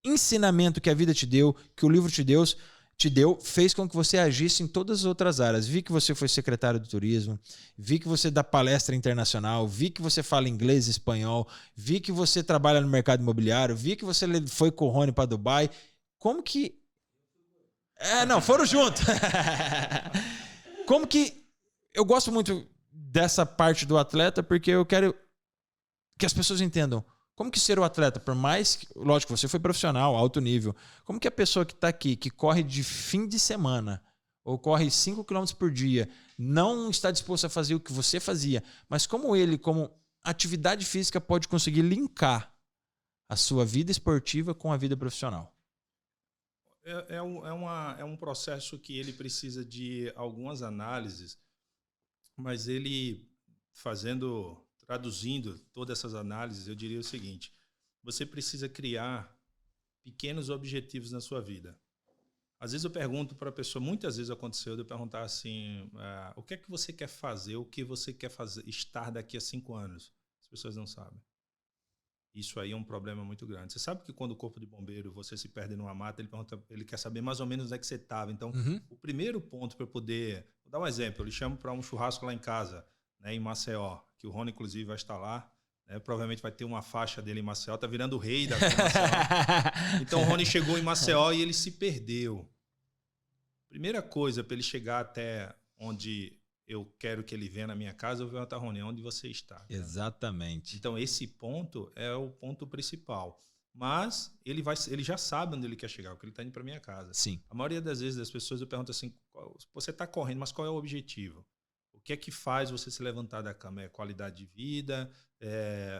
ensinamento que a vida te deu, que o livro te deu, fez com que você agisse em todas as outras áreas. Vi que você foi secretário do turismo, vi que você dá palestra internacional, vi que você fala inglês e espanhol, vi que você trabalha no mercado imobiliário, vi que você foi com o Rony para Dubai. Como que... não, foram juntos. Como que... Eu gosto muito dessa parte do atleta porque eu quero que as pessoas entendam como que ser o atleta, por mais que, lógico, você foi profissional, alto nível, como que a pessoa que está aqui, que corre de fim de semana, ou corre 5 km por dia, não está disposto a fazer o que você fazia, mas como ele, como atividade física, pode conseguir linkar a sua vida esportiva com a vida profissional?
É um processo que ele precisa de algumas análises, mas ele traduzindo todas essas análises, eu diria o seguinte: você precisa criar pequenos objetivos na sua vida. Às vezes eu pergunto para a pessoa, muitas vezes aconteceu de eu perguntar assim, o que é que você quer fazer, o que você quer fazer, estar daqui a 5 anos? As pessoas não sabem. Isso aí é um problema muito grande. Você sabe que quando o corpo de bombeiro, você se perde numa mata, ele quer saber mais ou menos onde é que você estava. Então, o primeiro ponto para poder... Vou dar um exemplo, eu lhe chamo para um churrasco lá em casa, né, em Maceió, que o Rony, inclusive, vai estar lá. Né, provavelmente vai ter uma faixa dele em Maceió, tá virando o rei da Maceió. Então, o Rony chegou em Maceió e ele se perdeu. Primeira coisa, para ele chegar até onde eu quero que ele venha na minha casa, eu vou perguntar, Rony, onde você está? Cara?
Exatamente.
Então, esse ponto é o ponto principal. Mas ele já sabe onde ele quer chegar, porque ele está indo para minha casa.
Sim.
A maioria das vezes as pessoas eu pergunto assim, você está correndo, mas qual é o objetivo? O que é que faz você se levantar da cama? É qualidade de vida?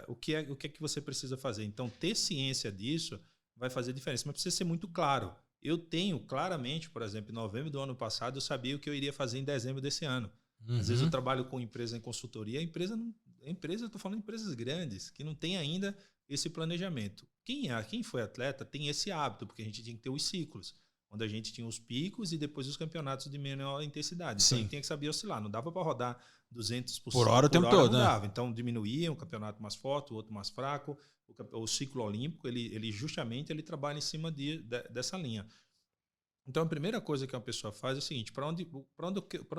O que é que você precisa fazer? Então, ter ciência disso vai fazer diferença, mas precisa ser muito claro. Eu tenho claramente, por exemplo, em novembro do ano passado, eu sabia o que eu iria fazer em dezembro desse ano. Às vezes eu trabalho com empresa em consultoria, eu estou falando de empresas grandes, que não tem ainda esse planejamento. Quem foi atleta tem esse hábito, porque a gente tinha que ter os ciclos, onde a gente tinha os picos e depois os campeonatos de menor intensidade. Então, a gente tinha que saber oscilar. Não dava para rodar 200%
por hora o tempo todo,
não dava. Então, diminuía um campeonato mais forte, o outro mais fraco. O ciclo olímpico, ele justamente trabalha em cima dessa linha. Então, a primeira coisa que uma pessoa faz é o seguinte, para onde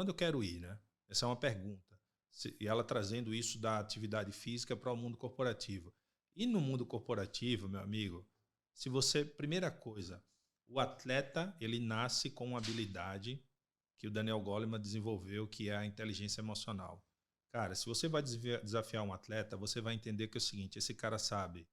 eu quero ir, né? Essa é uma pergunta. E ela trazendo isso da atividade física para o mundo corporativo. E no mundo corporativo, meu amigo, Se você, primeira coisa, o atleta, ele nasce com uma habilidade que o Daniel Goleman desenvolveu, que é a inteligência emocional. Cara, se você vai desafiar um atleta, você vai entender que é o seguinte, esse cara sabe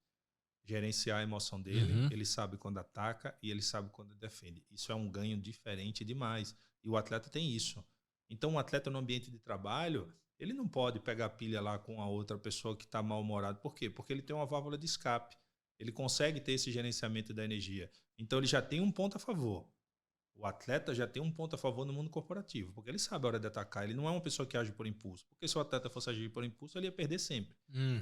gerenciar a emoção dele, ele sabe quando ataca e ele sabe quando defende. Isso é um ganho diferente demais. E o atleta tem isso. Então, um atleta no ambiente de trabalho, ele não pode pegar pilha lá com a outra pessoa que está mal-humorado. Por quê? Porque ele tem uma válvula de escape. Ele consegue ter esse gerenciamento da energia. Então, ele já tem um ponto a favor. O atleta já tem um ponto a favor no mundo corporativo, porque ele sabe a hora de atacar. Ele não é uma pessoa que age por impulso. Porque se o atleta fosse agir por impulso, ele ia perder sempre.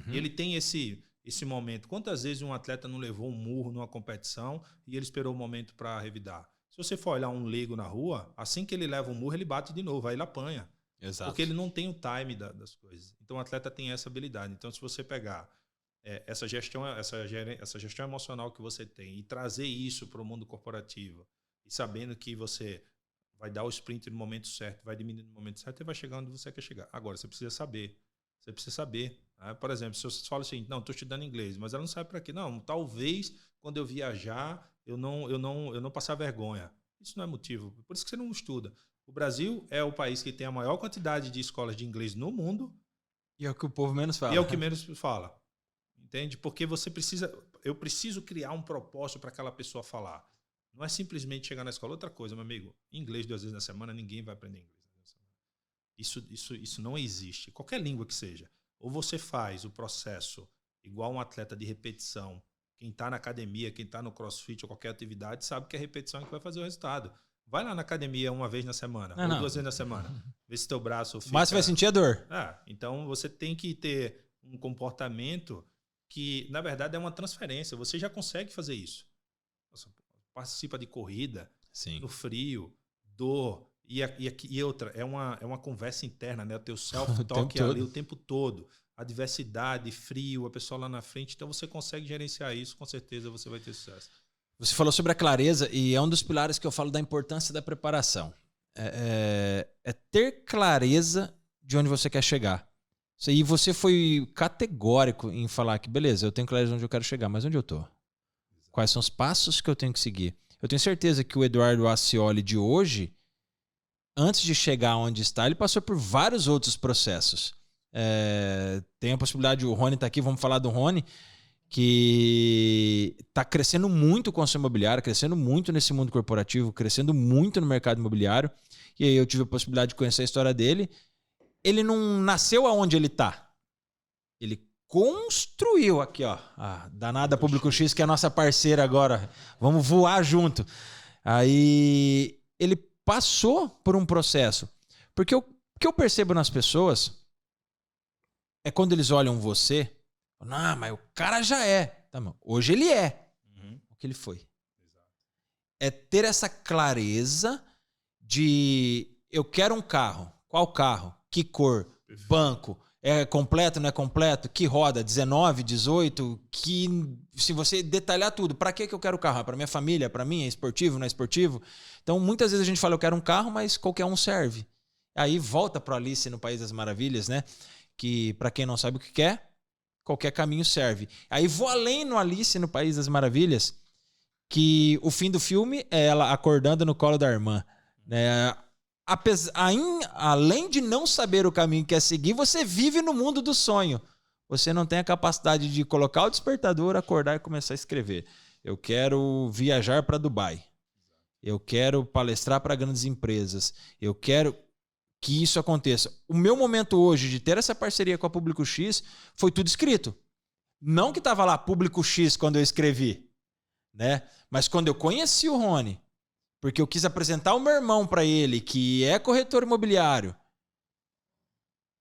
E ele tem esse momento. Quantas vezes um atleta não levou um murro numa competição e ele esperou o momento para revidar? Se você for olhar um leigo na rua, assim que ele leva um murro, ele bate de novo, aí ele apanha.
Exato.
Porque ele não tem o time das coisas. Então o atleta tem essa habilidade. Então se você pegar essa gestão emocional que você tem e trazer isso para o mundo corporativo, e sabendo que você vai dar o sprint no momento certo, vai diminuir no momento certo e vai chegar onde você quer chegar. Agora, você precisa saber. Você precisa saber. Né? Por exemplo, se você fala assim, não, estou estudando inglês, mas ela não sabe para quê. Não, talvez quando eu viajar, eu não passar vergonha. Isso não é motivo. Por isso que você não estuda. O Brasil é o país que tem a maior quantidade de escolas de inglês no mundo.
E é o que o povo menos fala.
E é o que menos fala. Entende? Porque eu preciso criar um propósito para aquela pessoa falar. Não é simplesmente chegar na escola. Outra coisa, meu amigo, inglês 2 vezes na semana, ninguém vai aprender inglês 2 vezes na semana. Isso não existe. Qualquer língua que seja. Ou você faz o processo igual um atleta de repetição. Quem está na academia, quem está no crossfit ou qualquer atividade, sabe que a repetição é que vai fazer o resultado. Vai lá na academia uma vez na semana, ou 2 vezes na semana. Vê se teu braço fica...
Mas você vai sentir a dor.
Então você tem que ter um comportamento que, na verdade, é uma transferência. Você já consegue fazer isso. Nossa, participa de corrida,
Sim.
no frio, dor, e outra, é uma conversa interna, né? O teu self-talk ali o tempo todo, adversidade, frio, a pessoa lá na frente, então você consegue gerenciar isso, com certeza você vai ter sucesso.
Você falou sobre a clareza e é um dos pilares que eu falo da importância da preparação. É ter clareza de onde você quer chegar. E você foi categórico em falar que, beleza, eu tenho clareza de onde eu quero chegar, mas onde eu tô? Quais são os passos que eu tenho que seguir? Eu tenho certeza que o Eduardo Ascioli de hoje, antes de chegar onde está, ele passou por vários outros processos. Tem a possibilidade, o Rony está aqui, vamos falar do Rony, que está crescendo muito com o consumo imobiliário, crescendo muito nesse mundo corporativo, crescendo muito no mercado imobiliário. E aí eu tive a possibilidade de conhecer a história dele. Ele não nasceu aonde ele está. Ele construiu aqui, ó, a danada Público X, que é a nossa parceira agora. Vamos voar junto. Aí ele passou por um processo. Porque o que eu percebo nas pessoas é quando eles olham você, não, mas o cara já é. Tá, hoje ele é o que ele foi. É ter essa clareza de eu quero um carro. Qual carro? Que cor? Banco? É completo, não é completo? Que roda? 19, 18? Que, se você detalhar tudo, para que eu quero o carro? Para minha família? Para mim? É esportivo, não é esportivo? Então, muitas vezes a gente fala, eu quero um carro, mas qualquer um serve. Aí volta para Alice no País das Maravilhas, né? Que, para quem não sabe o que quer, qualquer caminho serve. Aí vou além no Alice no País das Maravilhas, que o fim do filme é ela acordando no colo da irmã, né? Além de não saber o caminho que quer seguir, você vive no mundo do sonho. Você não tem a capacidade de colocar o despertador, acordar e começar a escrever. Eu quero viajar para Dubai. Eu quero palestrar para grandes empresas. Eu quero que isso aconteça. O meu momento hoje de ter essa parceria com a Público X foi tudo escrito. Não que estava lá Público X quando eu escrevi, né? Mas quando eu conheci o Rony, porque eu quis apresentar o meu irmão para ele, que é corretor imobiliário.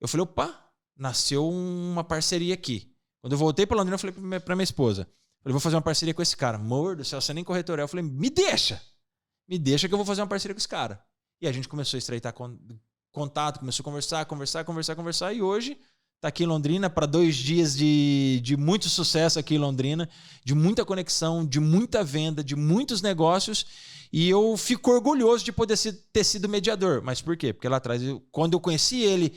Eu falei, opa, nasceu uma parceria aqui. Quando eu voltei para Londrina, eu falei para minha esposa, falei, vou fazer uma parceria com esse cara. Amor do céu, você nem corretor é. Eu falei, me deixa que eu vou fazer uma parceria com esse cara. E a gente começou a estreitar contato, começou a conversar. E hoje está aqui em Londrina para 2 dias de muito sucesso aqui em Londrina, de muita conexão, de muita venda, de muitos negócios. E eu fico orgulhoso de poder ter sido mediador. Mas por quê? Porque lá atrás, quando eu conheci ele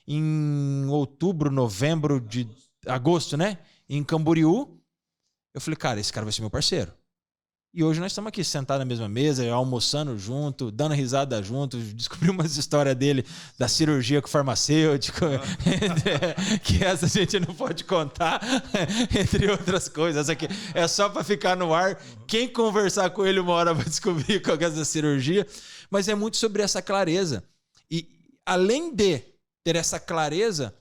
em outubro, novembro, agosto, né? Em Camboriú, eu falei, cara, esse cara vai ser meu parceiro. E hoje nós estamos aqui sentados na mesma mesa, almoçando junto, dando risada junto. Descobri umas histórias dele da cirurgia com o farmacêutico, que essa a gente não pode contar, entre outras coisas. Essa aqui é só para ficar no ar. Quem conversar com ele uma hora vai descobrir qual é essa cirurgia. Mas é muito sobre essa clareza. E além de ter essa clareza,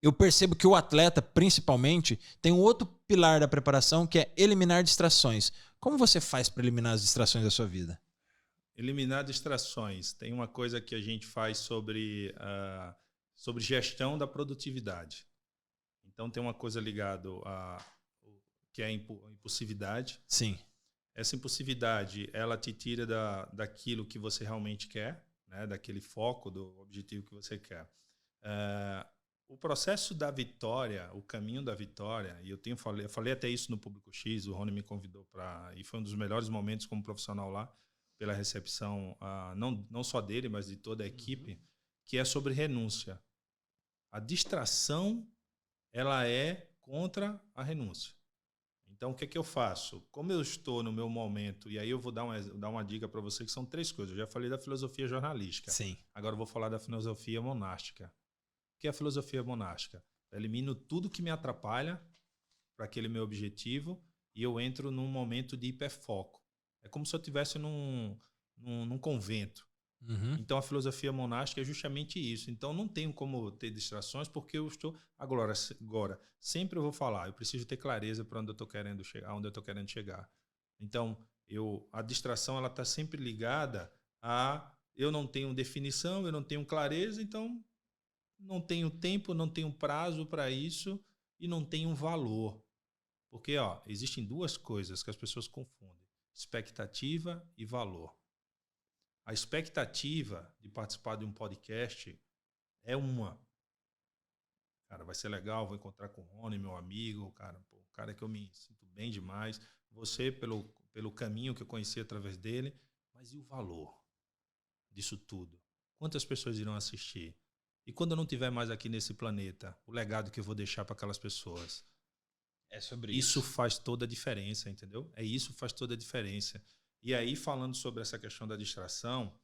eu percebo que o atleta, principalmente, tem um outro pilar da preparação, que é eliminar distrações. Como você faz para eliminar as distrações da sua vida?
Eliminar distrações. Tem uma coisa que a gente faz sobre gestão da produtividade. Então, tem uma coisa ligada que é a impulsividade.
Sim.
Essa impulsividade, ela te tira daquilo que você realmente quer, né? Daquele foco, do objetivo que você quer. O processo da vitória, o caminho da vitória, e eu falei até isso no Público X, o Rony me convidou e foi um dos melhores momentos como profissional lá, pela recepção, não só dele, mas de toda a equipe, que é sobre renúncia. A distração, ela é contra a renúncia. Então, o que é que eu faço? Como eu estou no meu momento, e aí eu vou dar uma dica para você, que são 3 coisas. Eu já falei da filosofia jornalística.
Sim.
Agora eu vou falar da filosofia monástica. O que é a filosofia monástica? Eu elimino tudo que me atrapalha para aquele meu objetivo e eu entro num momento de hiperfoco. É como se eu estivesse num convento.
Uhum.
Então, a filosofia monástica é justamente isso. Então, não tenho como ter distrações porque eu estou... Agora, sempre eu vou falar, eu preciso ter clareza para onde eu estou querendo chegar, Então, a distração ela está sempre ligada a... Eu não tenho definição, eu não tenho clareza, então... Não tenho tempo, não tenho prazo para isso e não tenho valor. Porque existem 2 coisas que as pessoas confundem: expectativa e valor. A expectativa de participar de um podcast é uma. Cara, vai ser legal, vou encontrar com o Rony, meu amigo, o cara que eu me sinto bem demais. Você, pelo caminho que eu conheci através dele. Mas e o valor disso tudo? Quantas pessoas irão assistir? E quando eu não estiver mais aqui nesse planeta, o legado que eu vou deixar para aquelas pessoas?
É sobre
isso. Isso faz toda a diferença, entendeu? Isso faz toda a diferença. E aí, falando sobre essa questão da distração,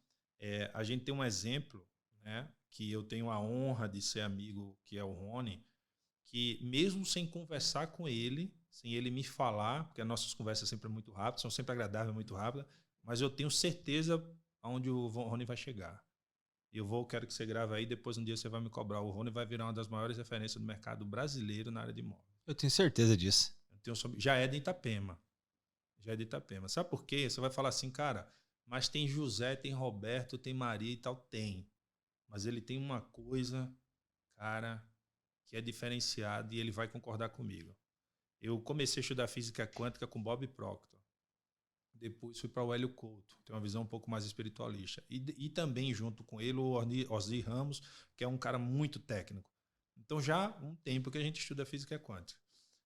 a gente tem um exemplo, né, que eu tenho a honra de ser amigo, que é o Rony, que mesmo sem conversar com ele, sem ele me falar, porque as nossas conversas sempre são muito rápidas, são sempre agradáveis, muito rápidas, mas eu tenho certeza aonde o Rony vai chegar. Quero que você grave aí, depois um dia você vai me cobrar. O Rony vai virar uma das maiores referências do mercado brasileiro na área de imóvel.
Eu tenho certeza disso.
Já é de Itapema. Sabe por quê? Você vai falar assim, cara, mas tem José, tem Roberto, tem Maria e tal. Tem. Mas ele tem uma coisa, cara, que é diferenciada e ele vai concordar comigo. Eu comecei a estudar física quântica com Bob Proctor. Depois fui para o Hélio Couto, tem uma visão um pouco mais espiritualista. E também, junto com ele, o Ozzy Ramos, que é um cara muito técnico. Então, já há um tempo que a gente estuda física quântica.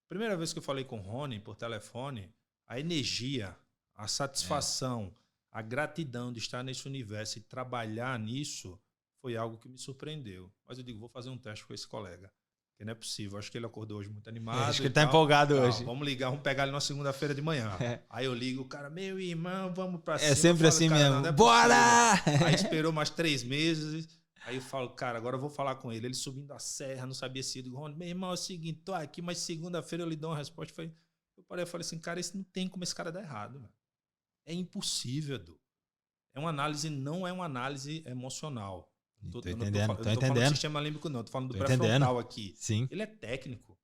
Primeira vez que eu falei com o Rony por telefone, a energia, a satisfação, a gratidão de estar nesse universo e trabalhar nisso foi algo que me surpreendeu. Mas eu digo, vou fazer um teste com esse colega. Porque não é possível. Acho que ele acordou hoje muito animado.
Acho que ele tá empolgado hoje.
Vamos ligar, vamos pegar ele na segunda-feira de manhã. Aí eu ligo, o cara, meu irmão, vamos pra cima.
É sempre assim mesmo.
Não,
bora!
Aí esperou mais 3 meses. Aí eu falo, cara, agora eu vou falar com ele. Ele subindo a serra, não sabia se ele... Meu irmão, é o seguinte, tô aqui, mas segunda-feira eu lhe dou uma resposta. Eu falei assim, cara, não tem como esse cara dar errado. Mano. É impossível, Edu. Não é uma análise emocional.
Tô entendendo.
Não tô falando do sistema límbico, não. Tô falando do pré-frontal aqui.
Sim.
Ele é técnico.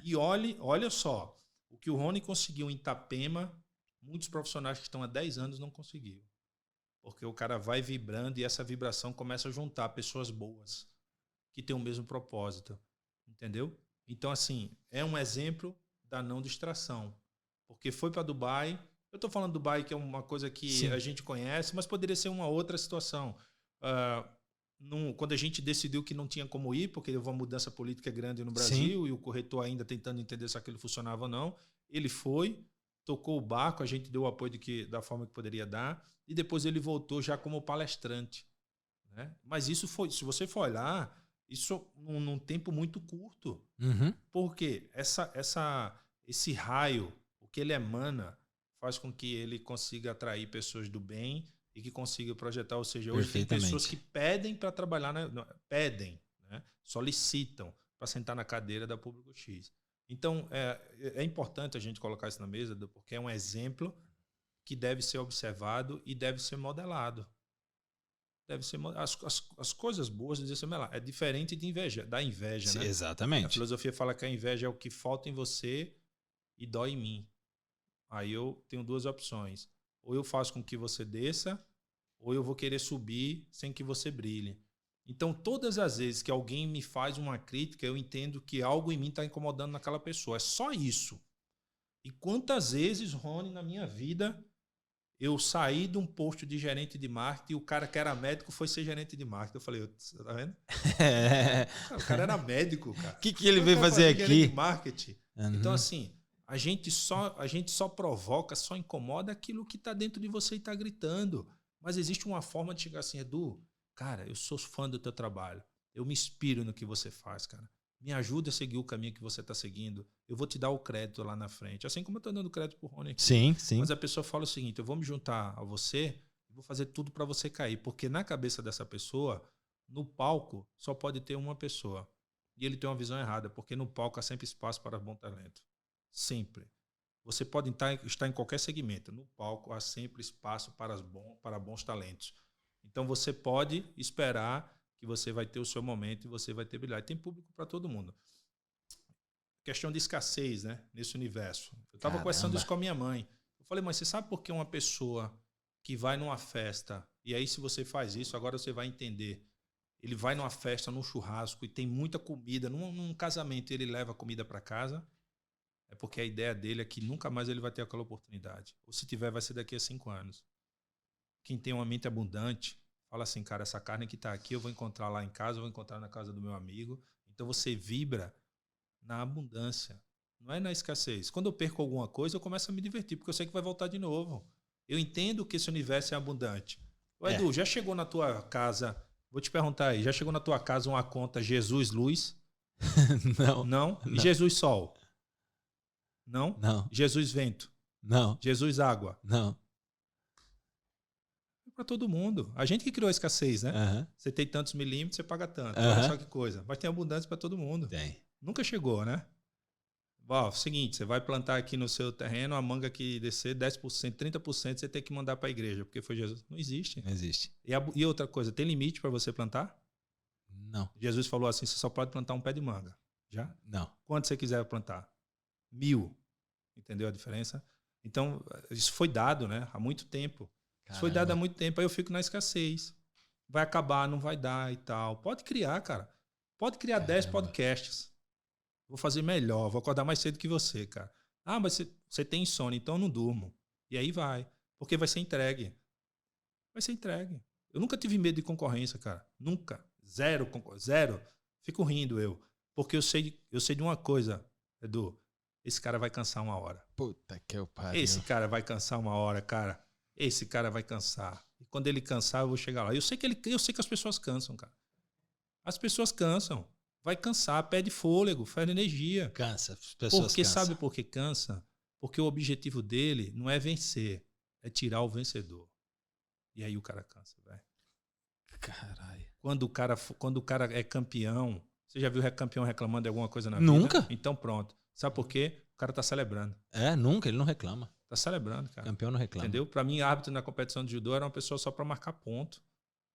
E olha só, o que o Rony conseguiu em Itapema, muitos profissionais que estão há 10 anos não conseguiram. Porque o cara vai vibrando e essa vibração começa a juntar pessoas boas que têm o mesmo propósito. Entendeu? Então, assim, é um exemplo da não distração. Porque foi para Dubai. Eu estou falando Dubai, que é uma coisa que a gente conhece, mas poderia ser uma outra situação. Quando a gente decidiu que não tinha como ir, porque houve uma mudança política grande no Brasil, e o corretor ainda tentando entender se aquilo funcionava ou não, ele foi, tocou o barco, a gente deu o apoio da forma que poderia dar, e depois ele voltou já como palestrante. Né? Mas isso foi, se você for olhar, isso num tempo muito curto.
Uhum.
Porque esse raio, o que ele emana, faz com que ele consiga atrair pessoas do bem e que consiga projetar. Ou seja, hoje tem pessoas que pedem para trabalhar, pedem, né? Solicitam para sentar na cadeira da Público X. Então, é importante a gente colocar isso na mesa, porque é um exemplo que deve ser observado e deve ser modelado. Deve ser as coisas boas devem ser modeladas. É diferente da inveja,
Sim,
né?
Exatamente.
A filosofia fala que a inveja é o que falta em você e dói em mim. Aí eu tenho duas opções. Ou eu faço com que você desça, ou eu vou querer subir sem que você brilhe. Então, todas as vezes que alguém me faz uma crítica, eu entendo que algo em mim está incomodando naquela pessoa. É só isso. E quantas vezes, Rony, na minha vida, eu saí de um posto de gerente de marketing e o cara que era médico foi ser gerente de marketing. Eu falei, tá vendo? O cara era médico, cara.
O que ele veio fazer aqui?
Gerente de marketing. Uhum. Então, assim, a gente só provoca, só incomoda aquilo que está dentro de você e está gritando. Mas existe uma forma de chegar assim, Edu, cara, eu sou fã do teu trabalho. Eu me inspiro no que você faz, cara. Me ajuda a seguir o caminho que você está seguindo. Eu vou te dar o crédito lá na frente. Assim como eu estou dando crédito para o Rony aqui.
Sim, sim.
Mas a pessoa fala o seguinte, eu vou me juntar a você e vou fazer tudo para você cair. Porque na cabeça dessa pessoa, no palco, só pode ter uma pessoa. E ele tem uma visão errada, porque no palco há sempre espaço para bom talento. Sempre. Você pode estar em qualquer segmento. No palco há sempre espaço para bons talentos. Então você pode esperar que você vai ter o seu momento e você vai ter brilhar. E tem público para todo mundo. Questão de escassez, né? Nesse universo. Eu estava conversando isso com a minha mãe. Eu falei, mãe, você sabe por que uma pessoa que vai numa festa, e aí se você faz isso, agora você vai entender. Ele vai numa festa, num churrasco, e tem muita comida, num casamento, ele leva a comida para casa, é porque a ideia dele é que nunca mais ele vai ter aquela oportunidade. Ou se tiver, vai ser daqui a 5 anos. Quem tem uma mente abundante, fala assim, cara, essa carne que está aqui eu vou encontrar lá em casa, eu vou encontrar na casa do meu amigo. Então você vibra na abundância, não é na escassez. Quando eu perco alguma coisa, eu começo a me divertir, porque eu sei que vai voltar de novo. Eu entendo que esse universo é abundante. Ô, Edu, já chegou na tua casa, vou te perguntar aí, já chegou na tua casa uma conta Jesus Luz?
Não.
Não? E Jesus Sol? Não?
Não.
Jesus Vento?
Não.
Jesus Água?
Não.
É para todo mundo. A gente que criou a escassez, né?
Uhum.
Você tem tantos milímetros, você paga tanto.
Uhum.
Olha só que coisa. Mas tem abundância para todo mundo.
Tem.
Nunca chegou, né? Ó, seguinte, você vai plantar aqui no seu terreno, a manga que descer 10%, 30%, você tem que mandar para a igreja, porque foi Jesus. Não existe.
Não existe.
E outra coisa, tem limite para você plantar?
Não.
Jesus falou assim, você só pode plantar um pé de manga. Já?
Não.
Quanto você quiser plantar? 1000. Entendeu a diferença? Então, isso foi dado, né? Há muito tempo.
Caramba.
Isso foi dado há muito tempo. Aí eu fico na escassez. Vai acabar, não vai dar e tal. Pode criar, cara. Pode criar 10 podcasts. Vou fazer melhor, vou acordar mais cedo que você, cara. Ah, mas você tem insônia, então eu não durmo. E aí vai. Porque vai ser entregue. Vai ser entregue. Eu nunca tive medo de concorrência, cara. Nunca. Zero. Fico rindo eu. Porque eu sei de uma coisa, Edu. Esse cara vai cansar uma hora.
Puta que eu pariu.
Esse cara vai cansar uma hora, cara. Esse cara vai cansar. E quando ele cansar, eu vou chegar lá. Eu sei que as pessoas cansam, cara. As pessoas cansam. Vai cansar, perde fôlego, perde energia.
Cansa, as pessoas
Porque
cansam.
sabe por que cansa? Porque o objetivo dele não é vencer, é tirar o vencedor. E aí o cara cansa, velho.
Caralho.
Quando o cara é campeão, você já viu o campeão reclamando de alguma coisa na
Nunca.
vida? Então pronto. Sabe por quê? O cara tá celebrando.
Nunca, ele não reclama.
Tá celebrando, cara.
Campeão não reclama.
Entendeu? Pra mim, árbitro na competição de judô era uma pessoa só pra marcar ponto.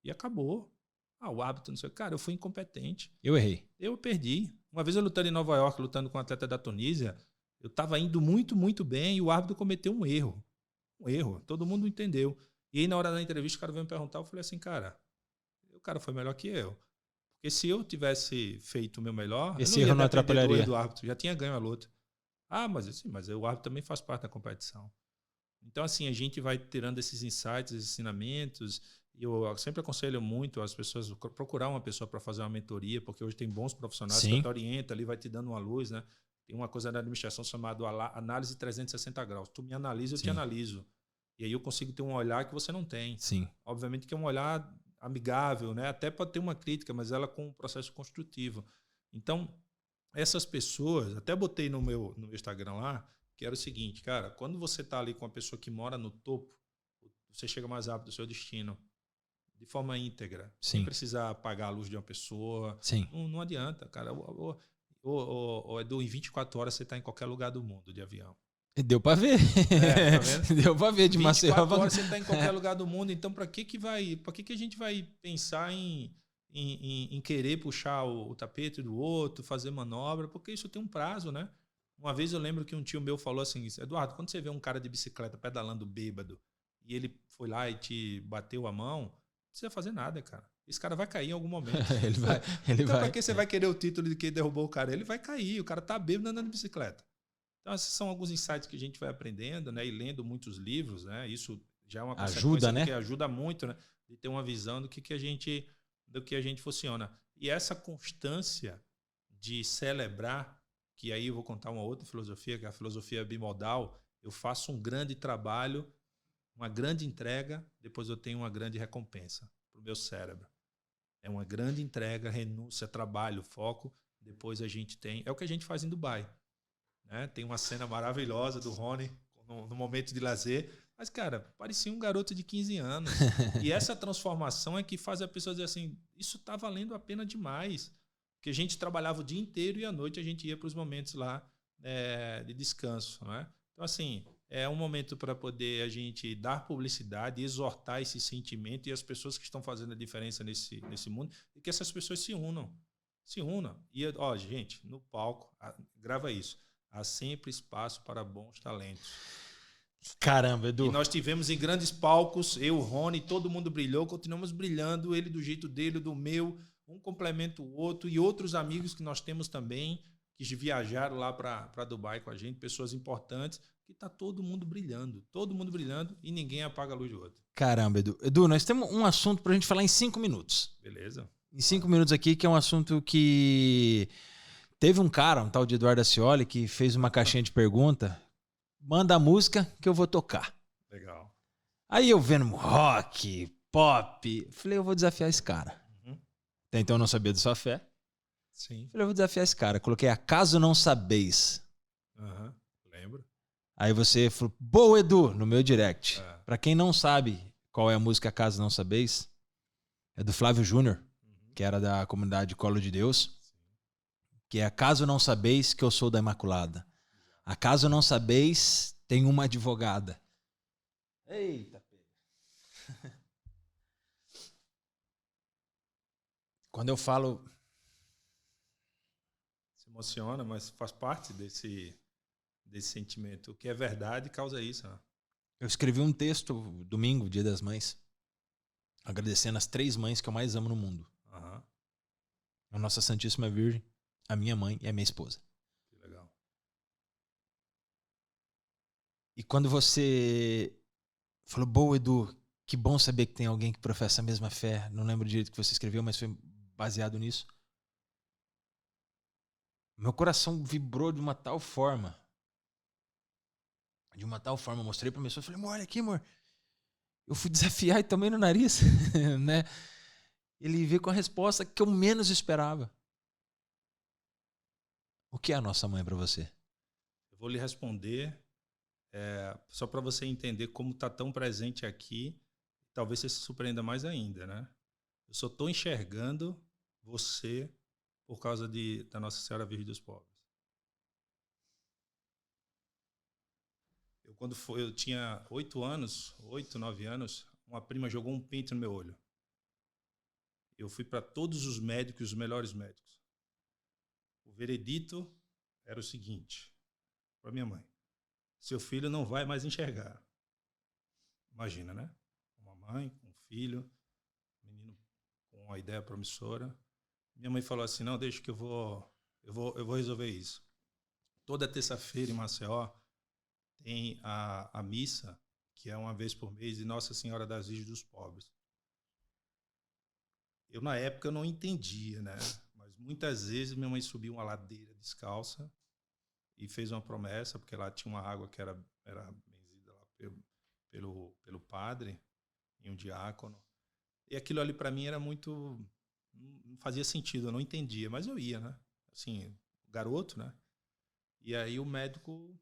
E acabou. O árbitro, não sei. Cara, eu fui incompetente.
Eu errei.
Eu perdi. Uma vez eu lutando em Nova York, lutando com um atleta da Tunísia, eu tava indo muito, muito bem e o árbitro cometeu um erro. Um erro. Todo mundo entendeu. E aí, na hora da entrevista, o cara veio me perguntar, eu falei assim, cara, o cara foi melhor que eu. Porque se eu tivesse feito o meu melhor,
esse erro não atrapalharia
do árbitro, já tinha ganho a luta. Mas o árbitro também faz parte da competição. Então, assim, a gente vai tirando esses insights, esses ensinamentos. E eu sempre aconselho muito as pessoas procurar uma pessoa para fazer uma mentoria, porque hoje tem bons profissionais que te orientam ali, vai te dando uma luz, né? Tem uma coisa na administração chamada análise 360 graus. Tu me analisa, eu te analiso. E aí eu consigo ter um olhar que você não tem.
Sim.
Obviamente que é um olhar amigável, né? Até pode ter uma crítica, mas ela com um processo construtivo. Então, essas pessoas, até botei no meu Instagram lá, que era o seguinte, cara, quando você está ali com uma pessoa que mora no topo, você chega mais rápido do seu destino, de forma íntegra, sem precisar apagar a luz de uma pessoa.
Sim.
Não adianta, cara. Ô, Edu, em 24 horas você está em qualquer lugar do mundo de avião.
Deu para ver.
Tá vendo?
Deu para ver de Maceió.
24 horas você está em qualquer lugar do mundo, então para que a gente vai pensar em querer puxar o tapete do outro, fazer manobra, porque isso tem um prazo, né? Uma vez eu lembro que um tio meu falou assim, Eduardo, quando você vê um cara de bicicleta pedalando bêbado e ele foi lá e te bateu a mão, não precisa fazer nada, cara. Esse cara vai cair em algum momento.
Então
pra que você vai querer o título de quem derrubou o cara? Ele vai cair, o cara tá bêbado andando de bicicleta. Então, esses são alguns insights que a gente vai aprendendo, né? E lendo muitos livros, né? Isso já é uma consequência, né? Que ajuda muito, né? De ter uma visão do que a gente funciona. E essa constância de celebrar, que aí eu vou contar uma outra filosofia, que é a filosofia bimodal. Eu faço um grande trabalho, uma grande entrega, depois eu tenho uma grande recompensa para o meu cérebro. É uma grande entrega, renúncia, trabalho, foco, depois a gente tem... É o que a gente faz em Dubai. Né? Tem uma cena maravilhosa do Rony no momento de lazer, mas, cara, parecia um garoto de 15 anos. E essa transformação é que faz a pessoa dizer assim, isso está valendo a pena demais. Porque a gente trabalhava o dia inteiro e à noite a gente ia para os momentos lá de descanso. Né? Então, assim, é um momento para poder a gente dar publicidade, exortar esse sentimento e as pessoas que estão fazendo a diferença nesse mundo, e que essas pessoas se unam. Se unam. E, ó, gente, no palco, grava isso. Há sempre espaço para bons talentos.
Caramba, Edu.
E nós tivemos em grandes palcos, eu, Rony, todo mundo brilhou, continuamos brilhando, ele do jeito dele, do meu, um complementa o outro, e outros amigos que nós temos também, que viajaram lá para Dubai com a gente, pessoas importantes, que está todo mundo brilhando e ninguém apaga a luz do outro.
Caramba, Edu. Edu, nós temos um assunto para a gente falar em 5 minutos.
Beleza.
Em 5 minutos aqui, que é um assunto que... Teve um cara, um tal de Eduardo Ascioli, que fez uma caixinha de pergunta. Manda a música que eu vou tocar.
Legal.
Aí eu vendo rock, pop, falei, eu vou desafiar esse cara. Até então eu não sabia da sua fé.
Sim.
Falei, eu vou desafiar esse cara. Coloquei Acaso Não Sabeis.
Lembro.
Aí você falou, boa, Edu, no meu direct. Pra quem não sabe qual é a música Acaso Não Sabeis, é do Flávio Júnior, que era da comunidade Colo de Deus, que é Acaso Não Sabeis que eu sou da Imaculada. Acaso não sabeis, tem uma advogada. Eita, Pedro. Quando eu falo...
Se emociona, mas faz parte desse sentimento. O que é verdade causa isso. Né?
Eu escrevi um texto domingo, Dia das Mães, agradecendo as 3 mães que eu mais amo no mundo. A Nossa Santíssima Virgem, a minha mãe e a minha esposa.
Que legal.
E quando você falou, boa, Edu, que bom saber que tem alguém que professa a mesma fé. Não lembro direito que você escreveu, mas foi baseado nisso. Meu coração vibrou de uma tal forma. Mostrei pra minha esposa, falei, amor, olha aqui, amor. Eu fui desafiar e tomei no nariz. Né? Ele veio com a resposta que eu menos esperava. O que é a nossa mãe para você?
Eu vou lhe responder só para você entender como está tão presente aqui. Talvez você se surpreenda mais ainda, né? Eu só estou enxergando você por causa da Nossa Senhora Virgem dos Pobres. Eu tinha 8, 9 anos, uma prima jogou um pente no meu olho. Eu fui para todos os médicos, os melhores médicos. O veredito era o seguinte, para minha mãe: seu filho não vai mais enxergar. Imagina, né? Uma mãe, um filho, um menino com uma ideia promissora. Minha mãe falou assim, não, deixa que eu vou resolver isso. Toda terça-feira em Maceió tem a missa, que é uma vez por mês, de Nossa Senhora das Virgens dos Pobres. Eu, na época, não entendia, né? Mas muitas vezes minha mãe subia uma ladeira descalça e fez uma promessa, porque lá tinha uma água que era benzida lá pelo padre e um diácono. E aquilo ali para mim era muito... não fazia sentido, eu não entendia, mas eu ia, né? Assim, garoto, né? E aí o médico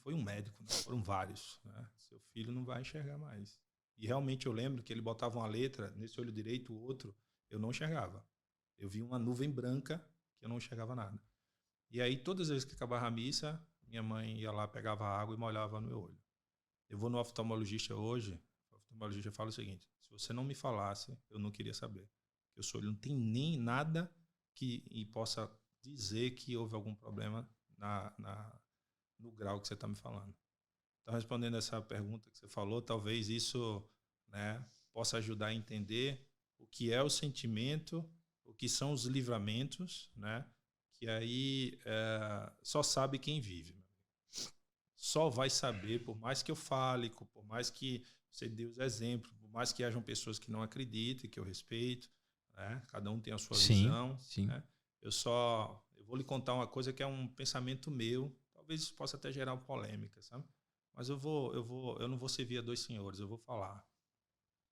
foi um médico, né? Foram vários. Né? Seu filho não vai enxergar mais. E realmente eu lembro que ele botava uma letra nesse olho direito, o outro, eu não enxergava. Eu vi uma nuvem branca que eu não enxergava nada. E aí, todas as vezes que acabava a missa, minha mãe ia lá, pegava água e molhava no meu olho. Eu vou no oftalmologista hoje, o oftalmologista fala o seguinte: se você não me falasse, eu não queria saber. Porque o seu olho não tem nem nada que possa dizer que houve algum problema no grau que você está me falando. Então, respondendo essa pergunta que você falou, talvez isso, né, possa ajudar a entender o que é o sentimento, o que são os livramentos, né, que aí só sabe quem vive. Só vai saber, por mais que eu fale, por mais que você dê os exemplos, por mais que hajam pessoas que não acreditem, que eu respeito, né, cada um tem a sua visão.
Sim.
Né, eu vou lhe contar uma coisa que é um pensamento meu, talvez isso possa até gerar polêmica, sabe? Mas eu não vou servir a dois senhores, eu vou falar.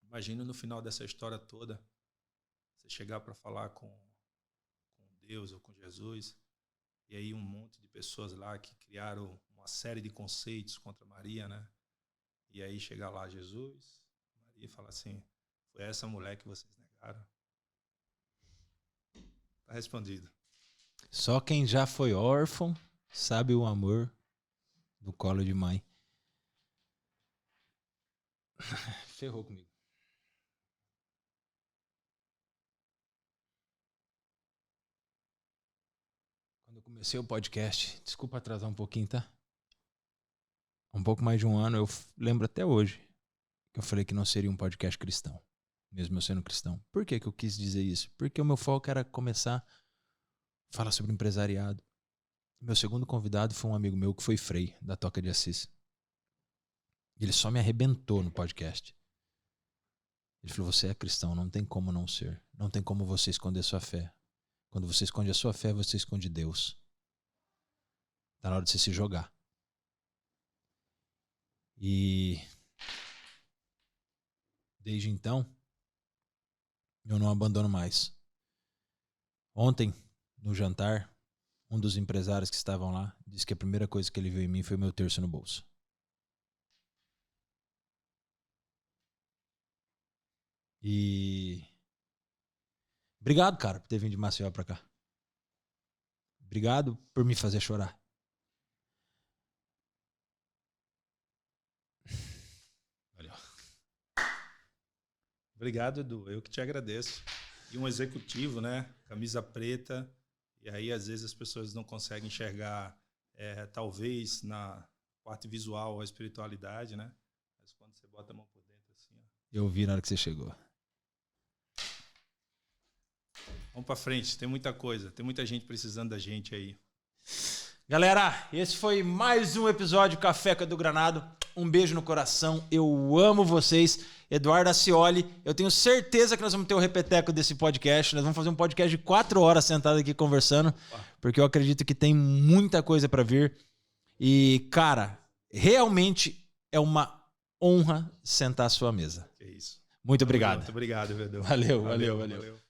Imagina no final dessa história toda, você chegar para falar com Deus ou com Jesus, e aí um monte de pessoas lá que criaram uma série de conceitos contra Maria, né? E aí chegar lá Jesus, Maria fala assim: foi essa mulher que vocês negaram? Tá respondido.
Só quem já foi órfão sabe o amor do colo de mãe. Ferrou comigo. Quando eu comecei o podcast, desculpa atrasar um pouquinho, tá? Um pouco mais de um ano, eu lembro até hoje que eu falei que não seria um podcast cristão, mesmo eu sendo cristão. Por que eu quis dizer isso? Porque o meu foco era começar a falar sobre empresariado. Meu segundo convidado foi um amigo meu que foi Frei, da Toca de Assis. Ele só me arrebentou no podcast. Ele falou: você é cristão, não tem como não ser. Não tem como você esconder sua fé. Quando você esconde a sua fé, você esconde Deus. Tá na hora de você se jogar. E desde então, eu não abandono mais. Ontem, no jantar, um dos empresários que estavam lá disse que a primeira coisa que ele viu em mim foi meu terço no bolso. E obrigado, cara, por ter vindo de Maceió pra cá. Obrigado por me fazer chorar. Valeu.
Obrigado, Edu. Eu que te agradeço. E um executivo, né? Camisa preta. E aí, às vezes, as pessoas não conseguem enxergar, talvez, na parte visual, a espiritualidade, né? Mas quando você bota a mão por dentro, assim, ó.
Eu vi na hora que você chegou.
Vamos pra frente, tem muita coisa. Tem muita gente precisando da gente aí.
Galera, esse foi mais um episódio Café com Edu Granado. Um beijo no coração. Eu amo vocês. Eduardo Ascioli. Eu tenho certeza que nós vamos ter o repeteco desse podcast. Nós vamos fazer um podcast de 4 horas sentado aqui conversando, porque eu acredito que tem muita coisa para vir. E, cara, realmente é uma honra sentar à sua mesa.
Que isso.
Muito obrigado.
Muito obrigado, Edu.
Valeu.